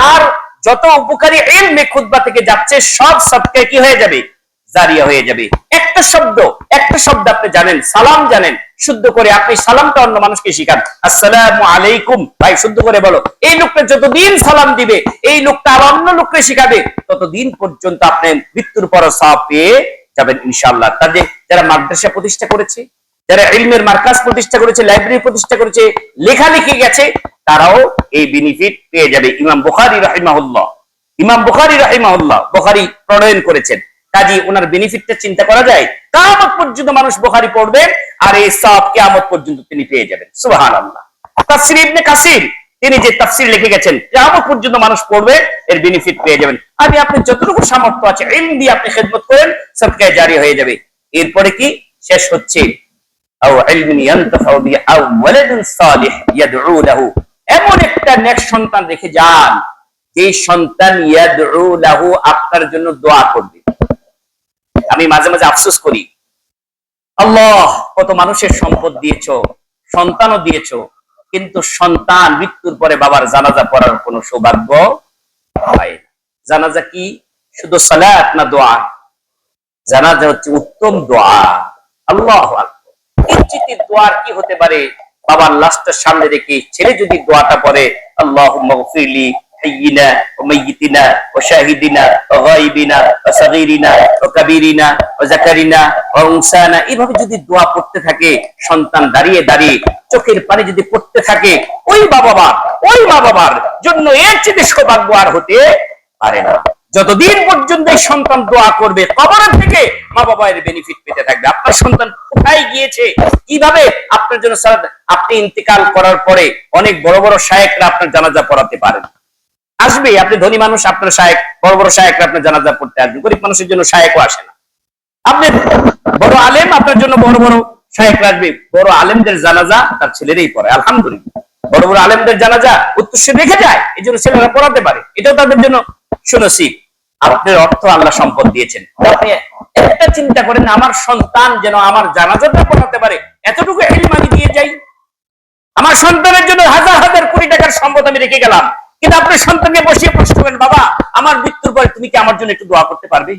আর যত উপকারী ইলম খুতবা থেকে যাচ্ছে, সব সদকায়ে কি হয়ে যাবে? জারিয়া হয়ে যাবে। একটা শব্দ আপনি জানেন, সালাম জানেন, শুদ্ধ করে আপনি সালামটা অন্য মানুষকে শিখান, আসসালামু আলাইকুম, ভাই শুদ্ধ করে বলো। এই লোকটা যতদিন সালাম দিবে, এই লোকটা আর অন্য লোককে শিখাবে, ততদিন পর্যন্ত আপনি মৃত্যুর পর সওয়াব পেয়ে যাবেন ইনশাআল্লাহ। তাদের যারা মাদ্রাসা প্রতিষ্ঠা করেছে, যারা ইলমের মার্কাজ প্রতিষ্ঠা করেছে, লাইব্রেরি প্রতিষ্ঠা করেছে, লেখালেখি গেছে, তারাও এই বেনিফিট পেয়ে যাবে। ইমাম বুখারী রাহিমাহুল্লাহ বুখারী প্রণয়ন করেছেন, কাজী ওনার বেনিফিটটা চিন্তা করা যায়। কিয়ামত পর্যন্ত মানুষ বুখারী পড়বে আর এই সওয়াব কিয়ামত পর্যন্ত তিনি পেয়ে যাবেন। সুবহানাল্লাহ। তাফসীর ইবনে কাসির তিনি যে তাফসীর লিখে গেছেন, কিয়ামত পর্যন্ত মানুষ পড়বে, এর বেনিফিট পেয়ে যাবেন। আর আপনি যতটুকু সামর্থ্য আছে ইলম দিয়ে আপনি খেদমত করেন, সদকায়ে জারি হয়ে যাবে। এরপরে কি শেষ হচ্ছে, আও ইলমিন ইয়ানতাফাউ বি আও ওয়ালাদুন সালিহ ইয়াদউ লাহু, এমন একটা নেক সন্তান রেখে যান, যে সন্তান ইয়াদউ লাহু, আপনার জন্য দোয়া করবে। আমি মাঝে মাঝে আফসোস করি, আল্লাহ কত মানুষের সম্পদ দিয়েছো, সন্তানও দিয়েছো, কিন্তু সন্তান মৃত্যুর পরে বাবার জানাজা পড়ার কোনো সৌভাগ্য হয় না। জানাজা কি শুধু সালাত না দোয়া? জানাজা হচ্ছে উত্তম দোয়া। আল্লাহু আকবার। এর চেয়ে দোয়ার কি হতে পারে? বাবার লাশটার সামনে রেখে ছেলে যদি দোয়াটা পড়ে, আল্লাহুম্মা গফিরলি হাইয়িনা ওয়া মাইয়িতিনা ওয়া শাহিদিনা ওয়া গায়বিনা ওয়া সাগীরিনা ওয়া কাবীরিনা ওয়া যাকারিনা ওয়া উনসানা, এইভাবে যদি দোয়া পড়তে থাকে, সন্তান দাঁড়িয়ে দাঁড়িয়ে চোখের পানি যদি পড়তে থাকে, ওই মা বাবার জন্য এর চেয়ে সৌভাগ্য আর হতে পারে না। যতদিন পর্যন্ত এই সন্তান দোয়া করবে, কবর থেকে মা বাবা এর বেনিফিট পেতে থাকবে। আপনার সন্তান কোথায় গিয়েছে, কিভাবে আপনার জন্য আপনি ইন্তেকাল করার পরে অনেক বড় বড় শায়েখরা আপনার জানাজা পড়াতে পারেন, আসবে। আপনি ধনী মানুষ, আপনার শায়েখ, বড় বড় শায়েখরা আপনার জানাজা পড়তে আসবে। গরিব মানুষের জন্য শায়েখও আসে না। আপনি বড় আলেম, আপনার জন্য বড় বড় শায়েখরা আসবে। বড় আলেমদের জানাজা তার ছেলেরাই পড়ে, আলহামদুলিল্লাহ। বড় বড় আলেমদের জানাজা উত্তরসে রেখে যায়, এই জন্য ছেলেরা পড়াতে পারে, এটাও তাদের জন্য সুনসিব। আপনার অর্থ আল্লাহ সম্পদ দিয়েছেন, আপনি একটা চিন্তা করেন, আমার সন্তান যেন আমার জানাজাটা পড়াতে পারে, এতটুকু ইলম আমি দিয়ে যাই। আমার সন্তানের জন্য হাজার হাজার কোটি টাকার সম্পদ আমি রেখে গেলাম, কিন্তু আপনার সন্তানকে বসিয়ে প্রশ্ন করেন, বাবা আমার মৃত্যুর পরে তুমি কি আমার জন্য একটু দোয়া করতে পারবে?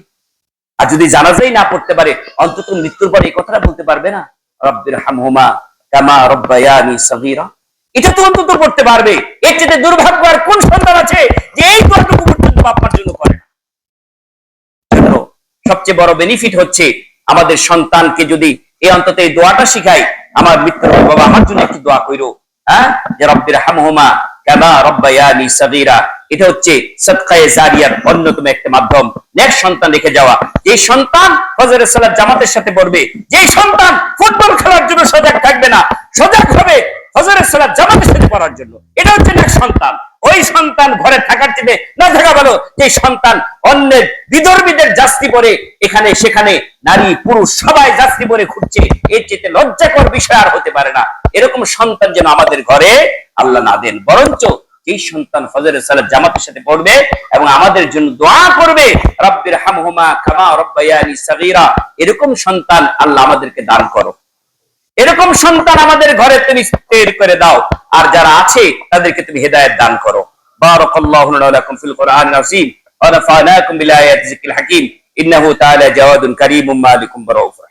আর যদি জানাজাই না পড়তে পারে, অন্তত মৃত্যুর পরে এই কথাটা বলতে পারবে না, রব্বির হামহুমা কামা রব্বায়ানি সগীরা? এটা তো অন্তত পড়তে পারবে। এর চেয়ে দুর্ভাগ্য আর কোন সন্তান আছে যে এই দোয়াটুকু পর্যন্ত আপনার জন্য করে না? সবচেয়ে বড় বেনিফিট হচ্ছে আমাদের সন্তানকে যদি এই অন্তত এই দোয়াটা শিখাই, আমার মৃত্যুর পর বাবা আমার জন্য একটু দোয়া কইরো, যে রব্বির হামহুমা কামা রব্বায়ানি সগীরা। এটা হচ্ছে সাদকায়ে জারিয়ার অন্যতম একটা মাধ্যম। নেক সন্তান রেখে যাওয়া, যে সন্তান ফজরের সালাত জামাতের সাথে পড়বে, যে সন্তান ফুটবল খেলার জন্য সজাগ থাকবে না, সজাগ হবে ফজরের সালাত জামাতের সাথে পড়ার জন্য, এটা হচ্ছে নেক সন্তান। ওই সন্তান ঘরে থাকার চেয়ে না থাকা ভালো। যে সন্তান অন্যের বিধর্মীদের জাস্তি পরে এখানে সেখানে নারী পুরুষ সবাই জাস্তি পরে ঘুরছে, এর চেয়ে লজ্জাকর বিষয় আর হতে পারে না। এরকম সন্তান যেন আমাদের ঘরে আল্লাহ না দেন, বরঞ্চ এই সন্তান ফজরের সালাত জামাতের সাথে পড়বে এবং আমাদের জন্য দোয়া করবে, রব্বির হামহুমা কামা রব্বায়ানি সগীরা। এরকম সন্তান আল্লাহ আমাদেরকে দান করো, এরকম সন্তান আমাদের ঘরে তুমি তৈরি করে দাও, আর যারা আছে তাদেরকে তুমি হেদায়েত দান করো। বারাকাল্লাহু লাকুম ফিল কুরআনিল আযীম ওয়া নাফা'নাকুম বিল আয়াতি যিকরিল হাকীম ইন্নাহু তাআলা জাওয়াদুন কারীমুম মালিকুম বারাউফুর।